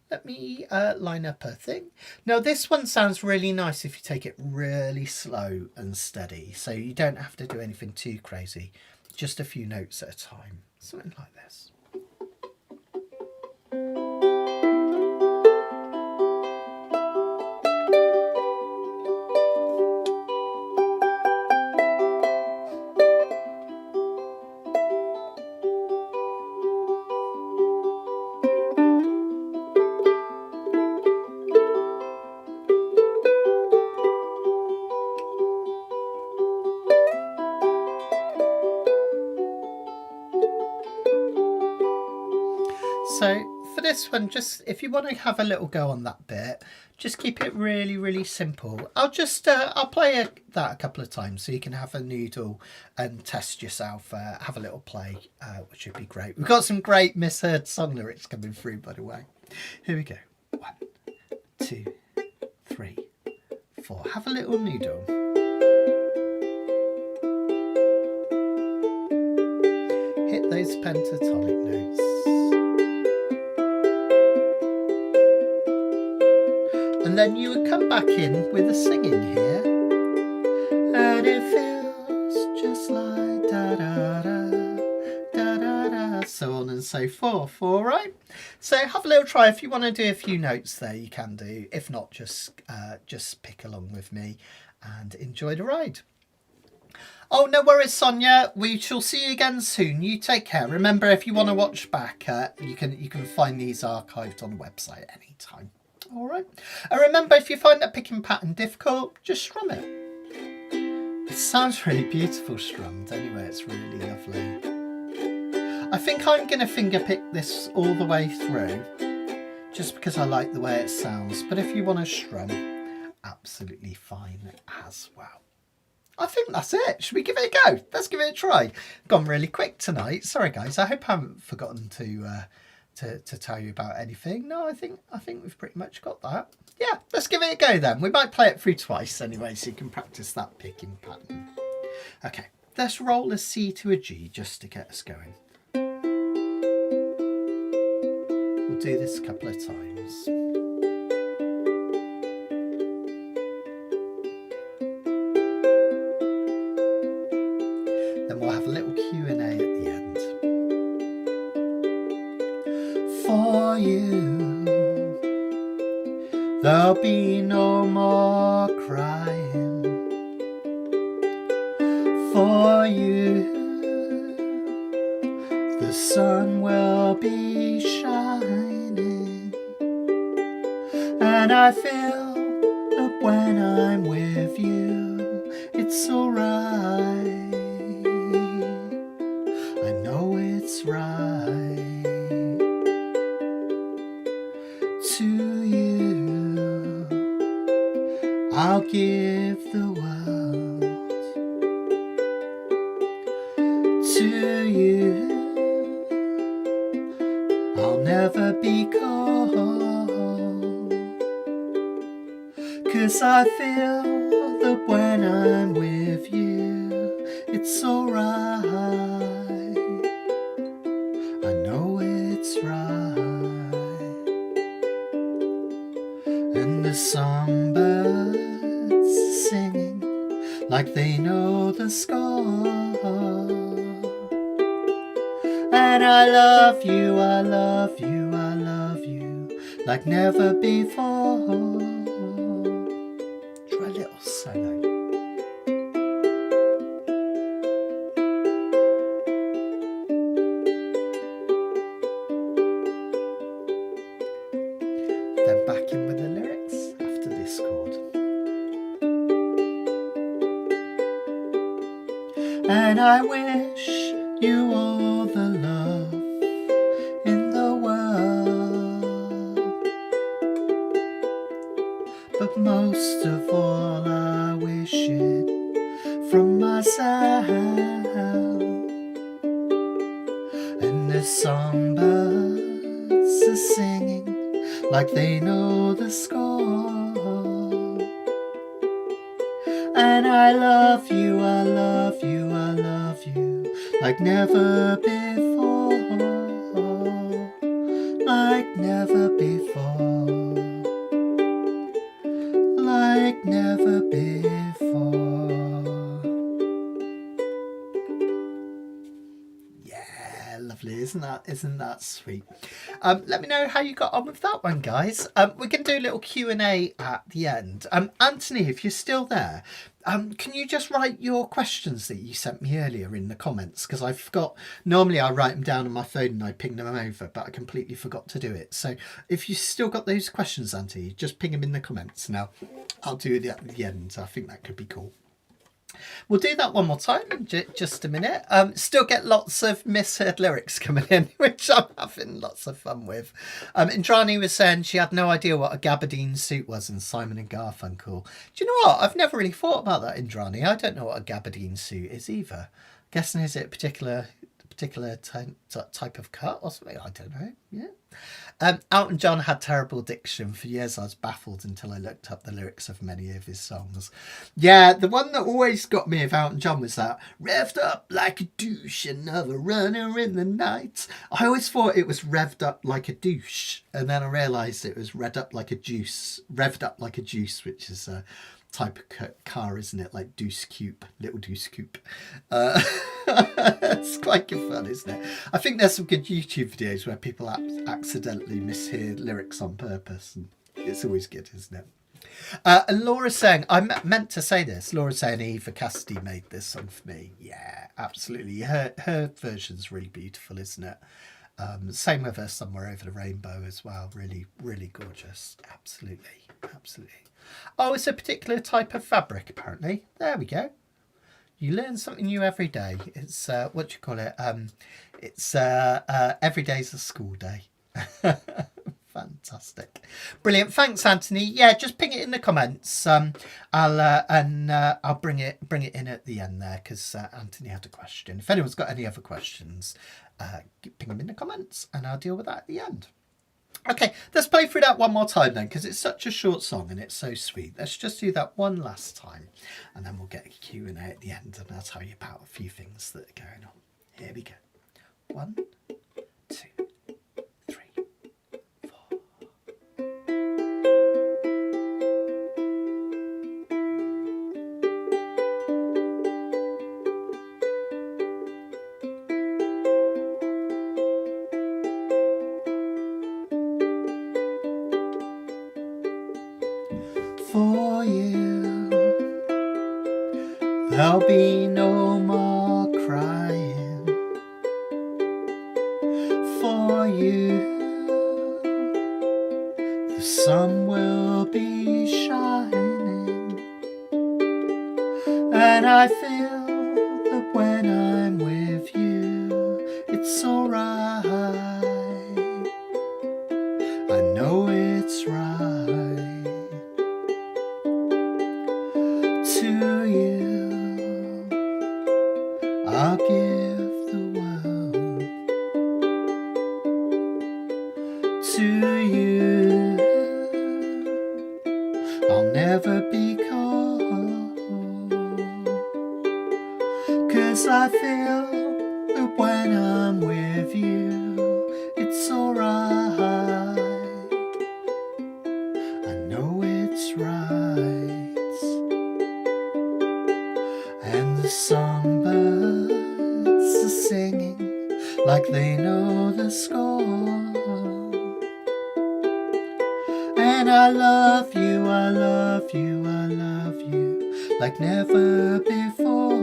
Let me line up a thing. Now this one sounds really nice if you take it really slow and steady. So you don't have to do anything too crazy. Just a few notes at a time. Something like this. So for this one, just if you want to have a little go on that bit, just keep it really, really simple. I'll play that a couple of times so you can have a noodle and test yourself, have a little play, which would be great. We've got some great misheard song lyrics coming through, by the way. Here we go. 1, 2, 3, 4. Have a little noodle. Hit those pentatonic notes. And then you would come back in with the singing here. And it feels just like da-da-da, da-da-da, so on and so forth, all right? So have a little try. If you want to do a few notes there, you can do. If not, just pick along with me and enjoy the ride. Oh, no worries, Sonia. We shall see you again soon. You take care. Remember, if you want to watch back, you can find these archived on the website anytime. All right. And remember, if you find that picking pattern difficult, just strum it. It sounds really beautiful strummed. Anyway, it's really lovely. I think I'm going to finger pick this all the way through, just because I like the way it sounds. But if you want to strum, absolutely fine as well. I think that's it. Should we give it a go? Let's give it a try. Gone really quick tonight. Sorry, guys. I hope I haven't forgotten to tell you about anything. No, I think we've pretty much got that. Yeah, let's give it a go then. We might play it through twice anyway, so you can practice that picking pattern. Okay, let's roll a C to a G just to get us going. We'll do this a couple of times. Then we'll have a little Q&A at the end. For you, there'll be no more crying. For you, the sun will be shining. And I feel that when I'm with you, it's alright. I know it's right. To you, I'll give the world. To you, I'll never be cold. 'Cause I feel that when I'm with you, it's alright. I know it's right. And the songbirds singing like they know the score. And I love you, I love you, I love you like never before. Try a little solo. And I wish you all the love in the world. But most of all, I wish it from myself. And the songbirds are singing like they know the score. And I love you, I love you, I love you like never before. Like never before. Like never before. Yeah, lovely, isn't that sweet? Let me know how you got on with that one, guys. We're going to do a little Q&A at the end. Anthony, if you're still there, can you just write your questions that you sent me earlier in the comments? Because I forgot. Normally I write them down on my phone and I ping them over, but I completely forgot to do it. So if you still got those questions, Anthony, just ping them in the comments. Now, I'll do it at the end. I think that could be cool. We'll do that one more time in just a minute. Still get lots of misheard lyrics coming in, which I'm having lots of fun with. Indrani was saying she had no idea what a gabardine suit was in Simon and Garfunkel. Do you know what? I've never really thought about that, Indrani. I don't know what a gabardine suit is either. Guessing is it a particular type of cut or something? I don't know. Yeah. Elton John had terrible diction. For years I was baffled until I looked up the lyrics of many of his songs. Yeah, the one that always got me of Elton John was that revved up like a douche, another runner in the night. I always thought it was revved up like a douche, and then I realised it was revved up like a juice, which is a type of car, isn't it? Like Deuce Coupe, little Deuce Coupe. It's quite good fun, isn't it? I think there's some good YouTube videos where people accidentally mishear lyrics on purpose, and it's always good, isn't it? And Laura's saying, I meant to say this, Laura's saying Eva Cassidy made this song for me. Yeah, absolutely. Her version's really beautiful, isn't it? Same with her Somewhere Over the Rainbow as well. Really, really gorgeous. Absolutely, absolutely. Oh, it's a particular type of fabric, apparently. There we go. You learn something new every day. It's, what do you call it? It's every day's a school day. Fantastic. Brilliant. Thanks, Anthony. Yeah, just ping it in the comments. I'll bring it in at the end there, because Anthony had a question. If anyone's got any other questions, ping them in the comments and I'll deal with that at the end. Okay, let's play through that one more time then, because it's such a short song and it's so sweet. Let's just do that one last time and then we'll get a Q&A at the end and I'll tell you about a few things that are going on. Here we go. 1, 2, 3, 4. For you, there'll be no more crying. For you, the sun will be shining. And I feel that when I'm with you, it's alright. I know it's right. To you, I'll give the world. To you, I'll never be cold. 'Cause I feel that when I'm with you, it's alright. I know it's right. And the songbirds are singing like they know the score. And I love you, I love you, I love you like never before.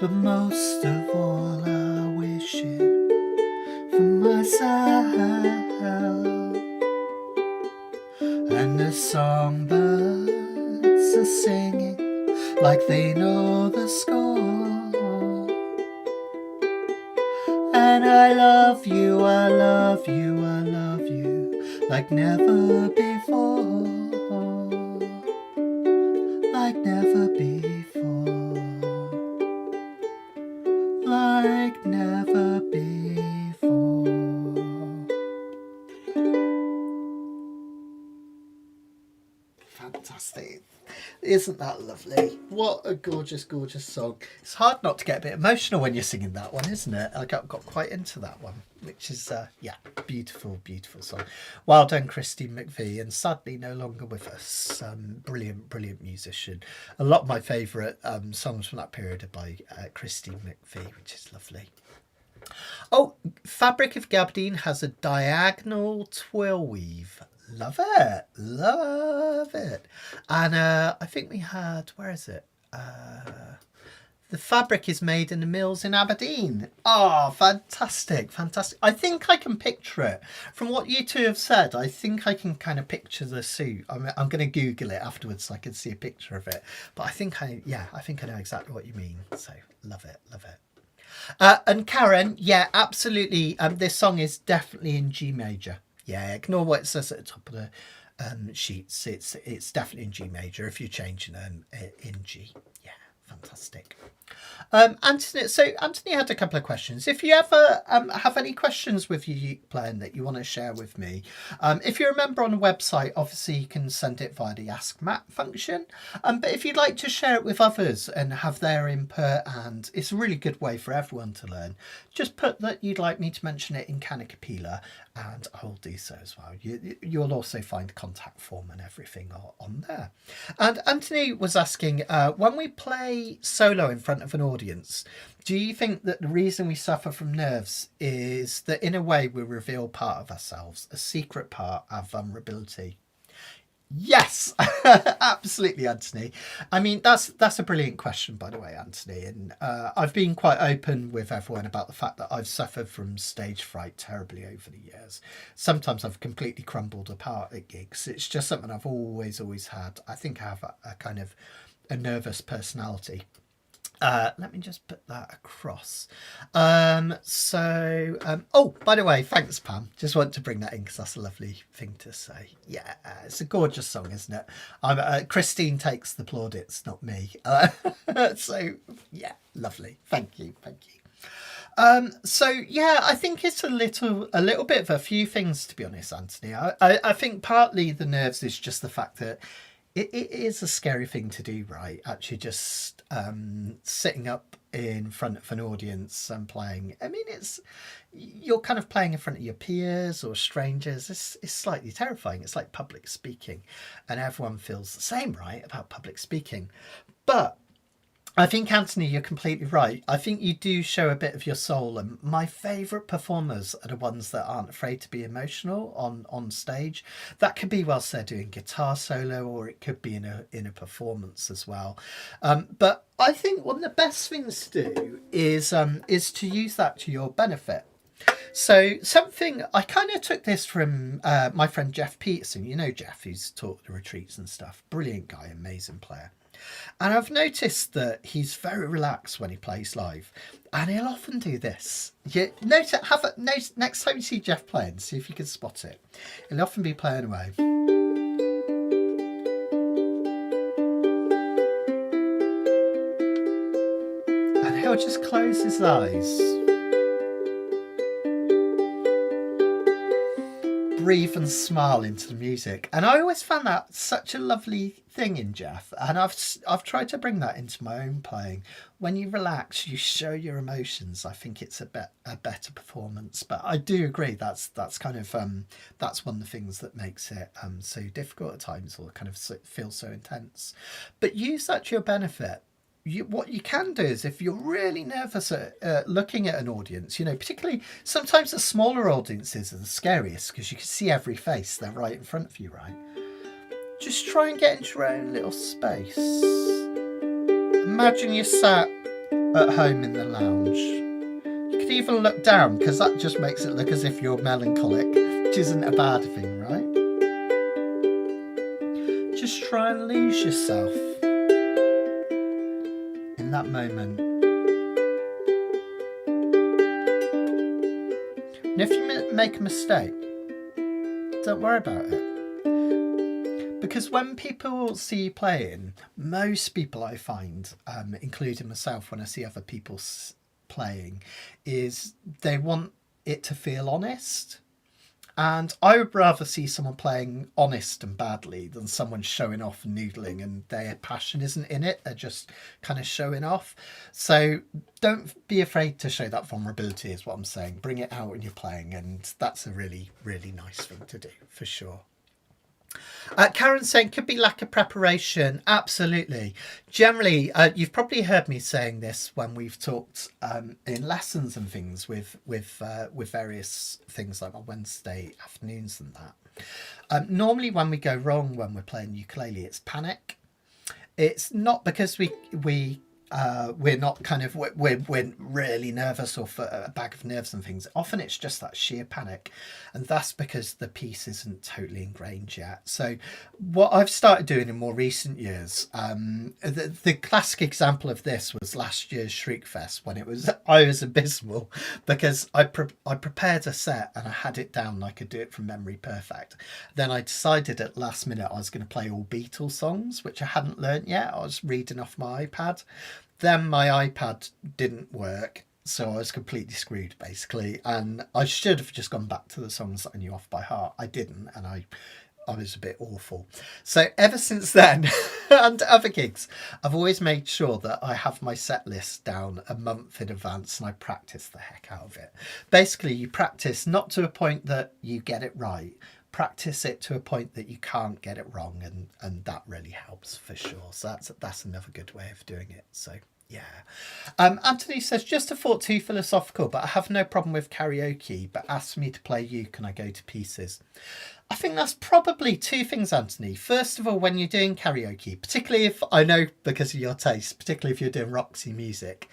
but most of all I wish it for myself. And the songbirds are singing like they know the score. And I love you, I love you, I love you like never before. Like never before. Like never before. Fantastic. Isn't that lovely? What a gorgeous, gorgeous song. It's hard not to get a bit emotional when you're singing that one, isn't it? I got quite into that one, which is, yeah, beautiful, beautiful song. Well done, Christine McVie, and sadly no longer with us. Brilliant, brilliant musician. A lot of my favourite songs from that period are by Christine McVie, which is lovely. Oh, Fabric of Gabardine has a diagonal twill weave. Love it, love it. And I think we had, where is it? The fabric is made in the mills in Aberdeen. Oh, fantastic, fantastic. I think I can picture it. From what you two have said, I think I can kind of picture the suit. I'm going to Google it afterwards so I can see a picture of it. But I think I know exactly what you mean. So love it, love it. And Karen, yeah, absolutely. This song is definitely in G major. Yeah, ignore what it says at the top of the sheets. It's definitely in G major if you're changing them in G. Yeah, fantastic. Anthony, so Anthony had a couple of questions. If you ever have any questions with your uke playing that you want to share with me, if you're a member on the website, obviously you can send it via the Ask Matt function. But if you'd like to share it with others and have their input, and it's a really good way for everyone to learn, just put that you'd like me to mention it in Kanikapila, and I will do so as well. You'll also find a contact form and everything on there. And Anthony was asking, when we play solo in front of an audience, do you think that the reason we suffer from nerves is that in a way we reveal part of ourselves, a secret part, our vulnerability? Yes, absolutely, Anthony. I mean, that's a brilliant question, by the way, Anthony. And I've been quite open with everyone about the fact that I've suffered from stage fright terribly over the years. Sometimes I've completely crumbled apart at gigs. It's just something I've always had. I think I have a kind of a nervous personality. Let me just put that across. Oh, by the way, thanks, Pam. Just want to bring that in because that's a lovely thing to say. Yeah, it's a gorgeous song, isn't it? Christine takes the plaudits, not me. So, yeah, lovely. Thank you. So yeah, I think it's a little bit of a few things, to be honest, Anthony. I think partly the nerves is just the fact that it is a scary thing to do, right? Actually, just sitting up in front of an audience and playing. I mean, you're kind of playing in front of your peers or strangers. It's slightly terrifying. It's like public speaking, and everyone feels the same, right, about public speaking. But I think, Anthony, you're completely right. I think you do show a bit of your soul, and my favourite performers are the ones that aren't afraid to be emotional on stage. That could be whilst they're doing guitar solo, or it could be in a performance as well. But I think one of the best things to do is to use that to your benefit. So something, I kind of took this from my friend Jeff Peterson. You know Jeff, who's taught the retreats and stuff. Brilliant guy, amazing player. And I've noticed that he's very relaxed when he plays live, and he'll often do this. Next time you see Jeff playing, see if you can spot it. He'll often be playing away, and he'll just close his eyes, breathe and smile into the music. And I always found that such a lovely thing in Jeff, and I've tried to bring that into my own playing. When you relax, you show your emotions. I think it's a better performance. But I do agree that's kind of that's one of the things that makes it so difficult at times, or kind of feel so intense. But use that to your benefit. What you can do is, if you're really nervous at looking at an audience, particularly sometimes the smaller audiences are the scariest because you can see every face. They're right in front of you, right? Just try and get into your own little space. Imagine you're sat at home in the lounge. You could even look down, because that just makes it look as if you're melancholic, which isn't a bad thing, right? Just try and lose yourself in that moment. And if you make a mistake, don't worry about it. Because when people see you playing, most people I find, including myself when I see other people playing, is they want it to feel honest. And I would rather see someone playing honest and badly than someone showing off and noodling and their passion isn't in it. They're just kind of showing off. So don't be afraid to show that vulnerability is what I'm saying. Bring it out when you're playing, and that's a really, really nice thing to do for sure. Karen saying could be lack of preparation. Absolutely. Generally, you've probably heard me saying this when we've talked in lessons and things with various things like on Wednesday afternoons and that. Normally, when we go wrong when we're playing ukulele, it's panic. It's not because we're not kind of we're really nervous or for a bag of nerves and things. Often it's just that sheer panic, and that's because the piece isn't totally ingrained yet. So what I've started doing in more recent years, the classic example of this was last year's Shriekfest, when I was abysmal because I prepared a set and I had it down and I could do it from memory perfect. Then I decided at last minute I was going to play all Beatles songs, which I hadn't learnt yet. I was reading off my iPad. Then my iPad didn't work, so I was completely screwed, basically. And I should have just gone back to the songs that I knew off by heart. I didn't, and I was a bit awful. So ever since then, and other gigs, I've always made sure that I have my set list down a month in advance and I practice the heck out of it. Basically, you practice not to a point that you get it right. Practice it to a point that you can't get it wrong, and that really helps for sure. So that's another good way of doing it. So yeah. Anthony says, just a thought too philosophical, but I have no problem with karaoke, but ask me to play you, can I go to pieces? I think that's probably two things, Anthony. First of all, when you're doing karaoke, particularly if, I know because of your taste, particularly if you're doing Roxy music,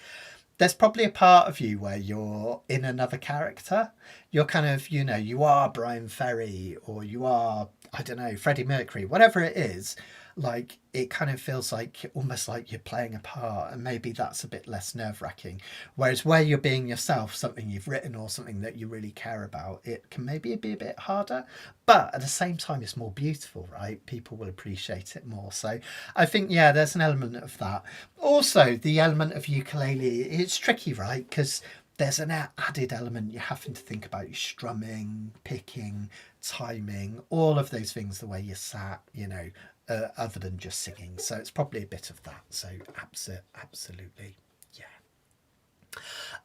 there's probably a part of you where you're in another character. You're kind of, you are Brian Ferry, or you are, I don't know, Freddie Mercury, whatever it is. Like, it kind of feels like almost like you're playing a part, and maybe that's a bit less nerve-wracking. Whereas where you're being yourself, something you've written or something that you really care about, it can maybe be a bit harder, but at the same time it's more beautiful, right? People will appreciate it more. So I think, yeah, there's an element of that. Also, the element of ukulele, it's tricky, right? Because there's an added element you're having to think about, your strumming, picking, timing, all of those things, the way you're sat, other than just singing. So it's probably a bit of that. So absolutely, yeah.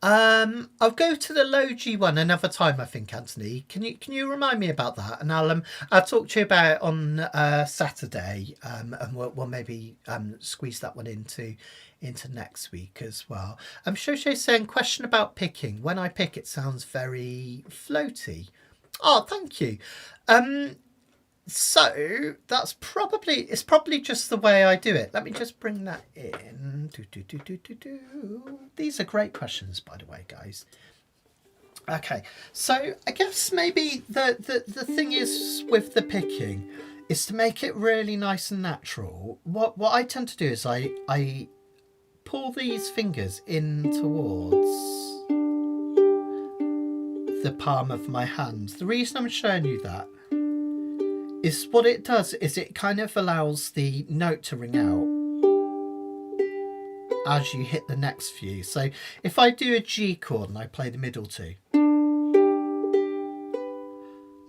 I'll go to the low G one another time, I think, Anthony. Can you remind me about that? And I'll talk to you about it on Saturday, and we'll maybe squeeze that one into next week as well. Shosho's saying, question about picking. When I pick, it sounds very floaty. Oh, thank you. So it's probably just the way I do it. Let me just bring that in. These are great questions, by the way, guys. Okay, so I guess maybe the thing is with the picking is to make it really nice and natural. What I tend to do is I pull these fingers in towards the palm of my hand. The reason I'm showing you that is what it does is it kind of allows the note to ring out as you hit the next few. So if I do a G chord and I play the middle two,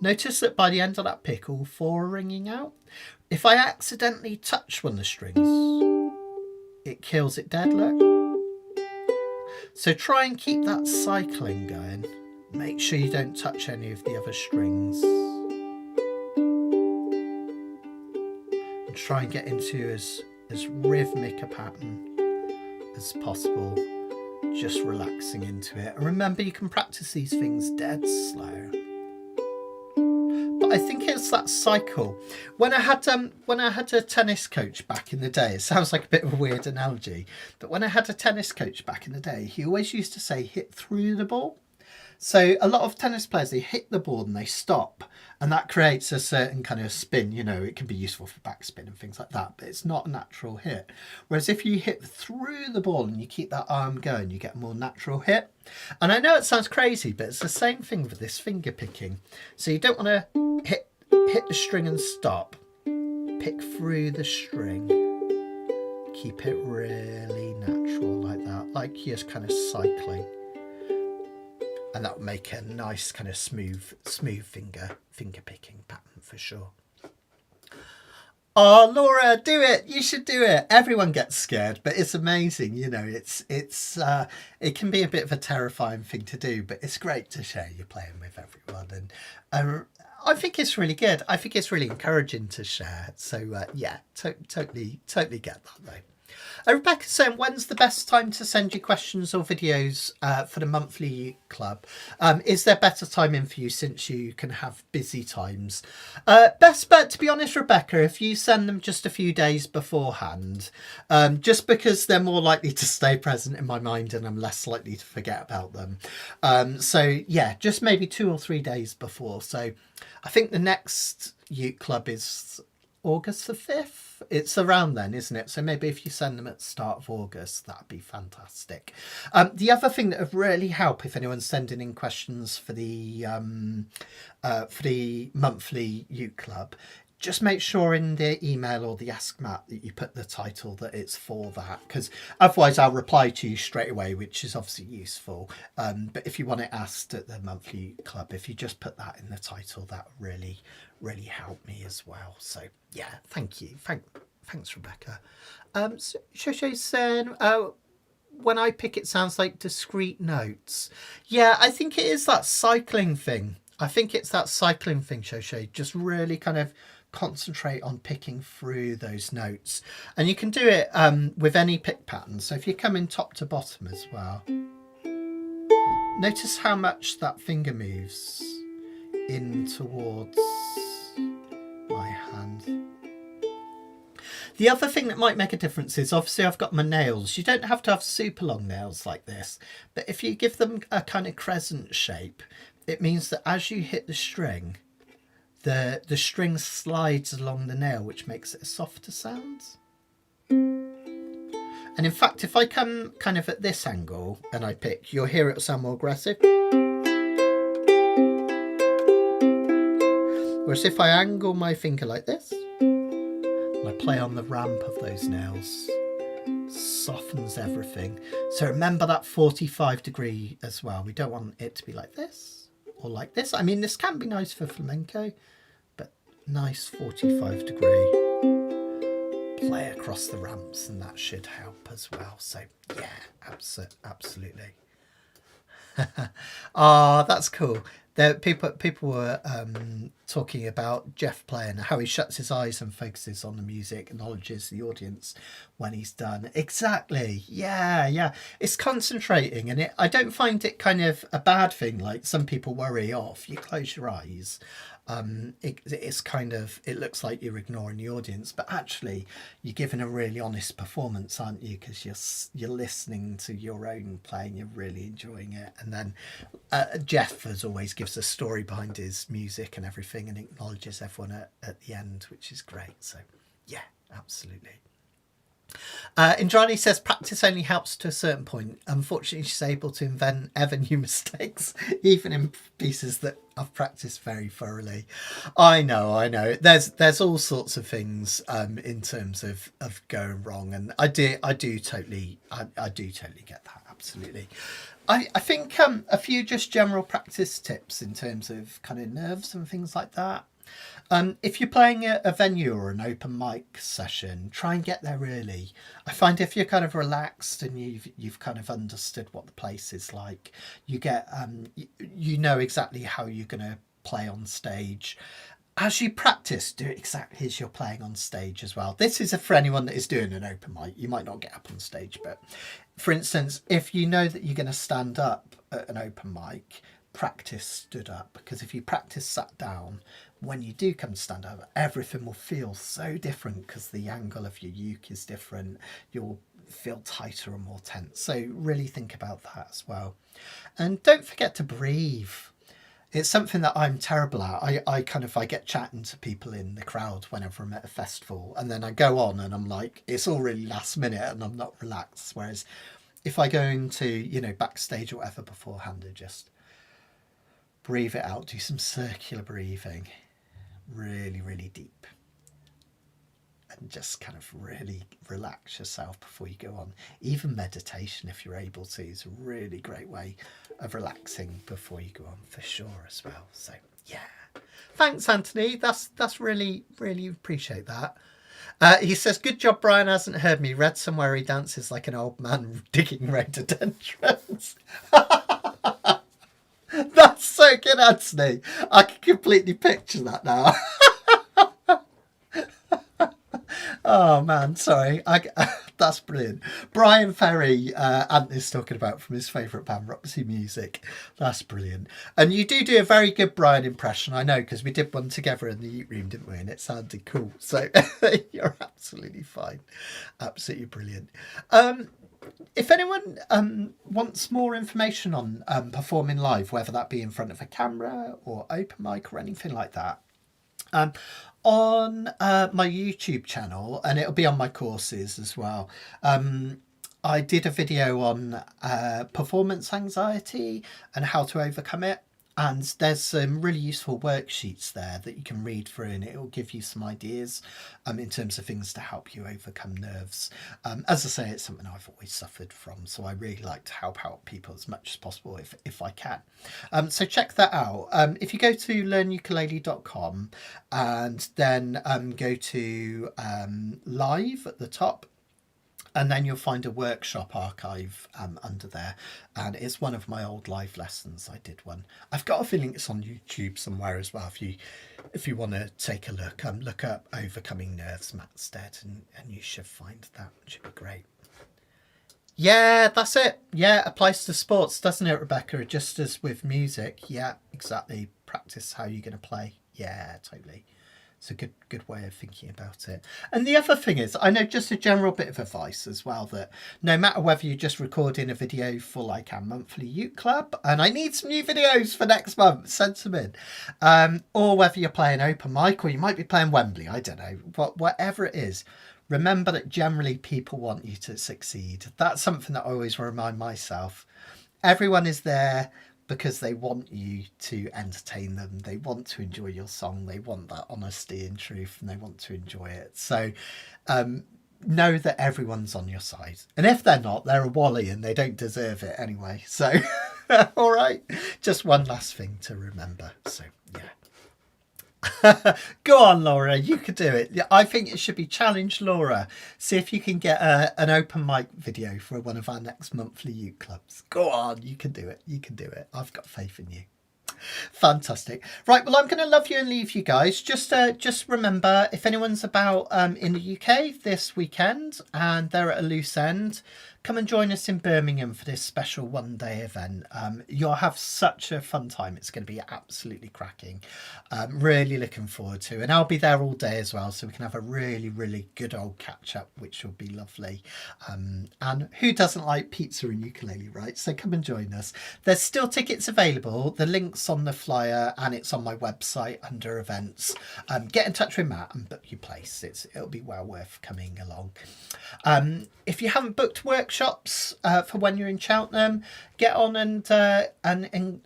notice that by the end of that pick, all four are ringing out. If I accidentally touch one of the strings, it kills it dead, look. So try and keep that cycling going. Make sure you don't touch any of the other strings. Try and get into as rhythmic a pattern as possible, just relaxing into it. And remember, you can practice these things dead slow. but I think it's that cycle. When I had a tennis coach back in the day, it sounds like a bit of a weird analogy, but when I had a tennis coach back in the day, he always used to say hit through the ball. So a lot of tennis players, they hit the ball and they stop, and that creates a certain kind of spin. You know, it can be useful for backspin and things like that, but it's not a natural hit. Whereas if you hit through the ball and you keep that arm going, you get a more natural hit. And I know it sounds crazy, but it's the same thing with this finger picking. So you don't want to hit the string and stop. Pick through the string. Keep it really natural like that, like you're just kind of cycling. And that would make a nice kind of smooth finger picking pattern for sure. Oh, Laura, do it! You should do it. Everyone gets scared, but it's amazing. You know, it can be a bit of a terrifying thing to do, but it's great to share your playing with everyone. And I think it's really good. I think it's really encouraging to share. So yeah, totally get that though. Rebecca's saying, when's the best time to send you questions or videos for the monthly club? Is there better timing for you since you can have busy times? Best bet, to be honest, Rebecca, if you send them just a few days beforehand, just because they're more likely to stay present in my mind and I'm less likely to forget about them. So yeah, just maybe 2 or 3 days before. So I think the next Uke Club is August the 5th. It's around then, isn't it? So maybe if you send them at the start of August, that'd be fantastic. The other thing that would really help if anyone's sending in questions for the monthly Uke Club, just make sure in the email or the Ask Matt that you put the title that it's for that, because otherwise I'll reply to you straight away, which is obviously useful. But if you want it asked at the monthly club, if you just put that in the title, that really help me as well. So yeah, thank you. Thanks, Rebecca. Shosho's saying, when I pick, it sounds like discrete notes. Yeah, I think it is that cycling thing. Shosho. Just really kind of concentrate on picking through those notes. And you can do it with any pick pattern. So if you come in top to bottom as well, notice how much that finger moves in towards my hand. The other thing that might make a difference is, obviously I've got my nails. You don't have to have super long nails like this, but if you give them a kind of crescent shape, it means that as you hit the string, the string slides along the nail, which makes it a softer sound. And in fact, if I come kind of at this angle and I pick, you'll hear it sound more aggressive. Whereas if I angle my finger like this, and I play on the ramp of those nails, softens everything. So remember that 45 degree as well. We don't want it to be like this or like this. I mean, this can be nice for flamenco, but nice 45 degree. Play across the ramps and that should help as well. So yeah, absolutely. Oh, that's cool. There, people were talking about Jeff playing, how he shuts his eyes and focuses on the music, acknowledges the audience when he's done. Exactly. Yeah. It's concentrating, and I don't find it kind of a bad thing like some people worry off. You close your eyes. It's kind of, it looks like you're ignoring the audience, but actually you're giving a really honest performance, aren't you? Because you're listening to your own playing, you're really enjoying it. And then Jeff, as always, gives a story behind his music and everything and acknowledges everyone at the end, which is great. So yeah, absolutely. Indrani says practice only helps to a certain point. Unfortunately, she's able to invent ever new mistakes, even in pieces that I've practiced very thoroughly. I know. There's all sorts of things in terms of going wrong, and I do totally get that. Absolutely. I think a few just general practice tips in terms of kind of nerves and things like that. If you're playing a venue or an open mic session, try and get there early. I find if you're kind of relaxed and you've kind of understood what the place is like, you get you know exactly how you're going to play on stage. As you practice, do it exactly as you're playing on stage as well. This is for anyone that is doing an open mic. You might not get up on stage, but for instance, if you know that you're going to stand up at an open mic, practice stood up, because if you practice sat down, when you do come to stand up, everything will feel so different because the angle of your uke is different. You'll feel tighter and more tense. So really think about that as well. And don't forget to breathe. It's something that I'm terrible at. I get chatting to people in the crowd whenever I'm at a festival, and then I go on and I'm like, it's all really last minute and I'm not relaxed. Whereas if I go into, you know, backstage or whatever beforehand and just breathe it out, do some circular breathing, really, really deep, and just kind of really relax yourself before you go on. Even meditation, if you're able to, is a really great way of relaxing before you go on, for sure, as well. So yeah, thanks, Anthony. That's really, really appreciate that. He says, good job, Brian hasn't heard me. Read somewhere he dances like an old man digging rhododendrons. That's so good, Anthony. I can completely picture that now. Oh man, sorry. That's brilliant. Brian Ferry, Anthony's talking about from his favourite band, Roxy Music. That's brilliant. And you do a very good Brian impression, I know, because we did one together in the Eat Room, didn't we? And it sounded cool. So you're absolutely fine. Absolutely brilliant. If anyone wants more information on performing live, whether that be in front of a camera or open mic or anything like that, on my YouTube channel, and it'll be on my courses as well, I did a video on performance anxiety and how to overcome it. And there's some really useful worksheets there that you can read through, and it will give you some ideas in terms of things to help you overcome nerves. As I say, it's something I've always suffered from, so I really like to help out people as much as possible if I can. So check that out. If you go to learnukulele.com and then go to live at the top, and then you'll find a workshop archive under there. And it's one of my old live lessons. I did one. I've got a feeling it's on YouTube somewhere as well. If you want to take a look, look up Overcoming Nerves, Matt Stead, and you should find that. It should be great. Yeah, that's it. Yeah, applies to sports, doesn't it, Rebecca? Just as with music. Yeah, exactly. Practice how you're going to play. Yeah, totally. It's a good way of thinking about it. And the other thing is, I know just a general bit of advice as well, that no matter whether you're just recording a video for like our monthly uke club, and I need some new videos for next month, send them in, or whether you're playing open mic or you might be playing Wembley, I don't know, whatever it is, remember that generally people want you to succeed. That's something that I always remind myself. Everyone is there because they want you to entertain them. They want to enjoy your song. They want that honesty and truth, and they want to enjoy it. So know that everyone's on your side. And if they're not, they're a wally and they don't deserve it anyway. So, all right. Just one last thing to remember. So, yeah. Go on, Laura, you could do it. I think it should be challenge Laura. See if you can get an open mic video for one of our next monthly uke clubs. Go on, you can do it. You can do it. I've got faith in you. Fantastic. Right, well, I'm going to love you and leave you guys. Just remember, if anyone's about in the UK this weekend and they're at a loose end, come and join us in Birmingham for this special one-day event. You'll have such a fun time. It's going to be absolutely cracking. Really looking forward to it. And I'll be there all day as well, so we can have a really, really good old catch-up, which will be lovely. And who doesn't like pizza and ukulele, right? So come and join us. There's still tickets available. The link's on the flyer and it's on my website under events. Get in touch with Matt and book your place. It'll be well worth coming along. If you haven't booked workshops for when you're in Cheltenham, get on and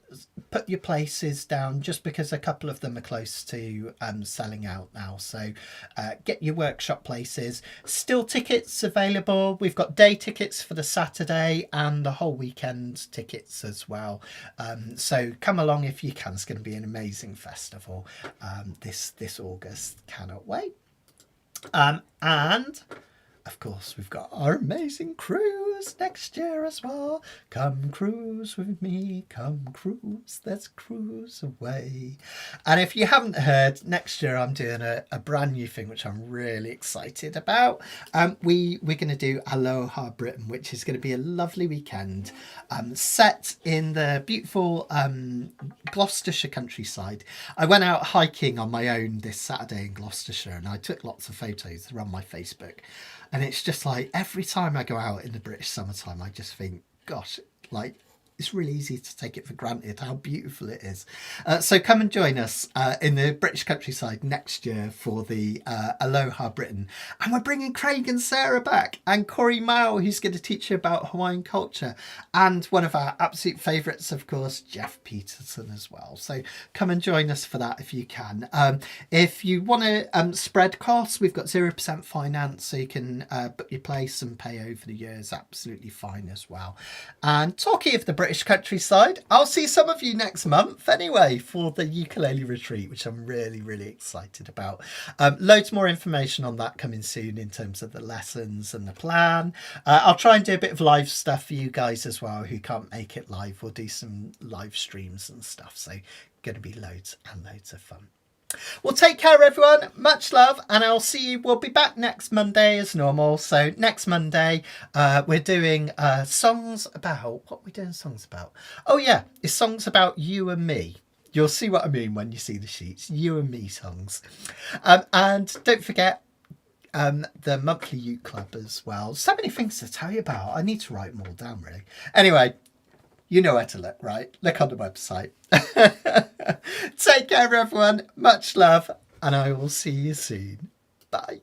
put your places down, just because a couple of them are close to selling out now. So get your workshop places. Still tickets available. We've got day tickets for the Saturday and the whole weekend tickets as well. So come along if you can. It's going to be an amazing festival this August. Cannot wait. And of course, we've got our amazing crew cruise next year as well. Come cruise with me, come cruise, let's cruise away. And if you haven't heard, next year I'm doing a brand new thing which I'm really excited about. We're going to do Aloha Britain, which is going to be a lovely weekend set in the beautiful Gloucestershire countryside. I went out hiking on my own this Saturday in Gloucestershire and I took lots of photos that are on my Facebook. And it's just like every time I go out in the British summertime, I just think, gosh, like it's really easy to take it for granted how beautiful it is. So come and join us in the British countryside next year for the Aloha Britain. And we're bringing Craig and Sarah back and Corey Mao, who's going to teach you about Hawaiian culture. And one of our absolute favourites, of course, Jeff Peterson as well. So come and join us for that if you can. If you want to spread costs, we've got 0% finance, so you can book your place and pay over the years. Absolutely fine as well. And talking of the British countryside, I'll see some of you next month anyway for the ukulele retreat, which I'm really, really excited about. Loads more information on that coming soon in terms of the lessons and the plan. I'll try and do a bit of live stuff for you guys as well who can't make it live. We'll do some live streams and stuff, so going to be loads and loads of fun. Well, take care, everyone. Much love, and I'll see you. We'll be back next Monday as normal. So next Monday, we're doing songs about... What are we doing songs about? Oh, yeah. It's songs about you and me. You'll see what I mean when you see the sheets. You and me songs. And don't forget the monthly Uke Club as well. So many things to tell you about. I need to write them all down, really. Anyway, you know where to look, right? Look on the website. Take care, everyone. Much love, and I will see you soon. Bye.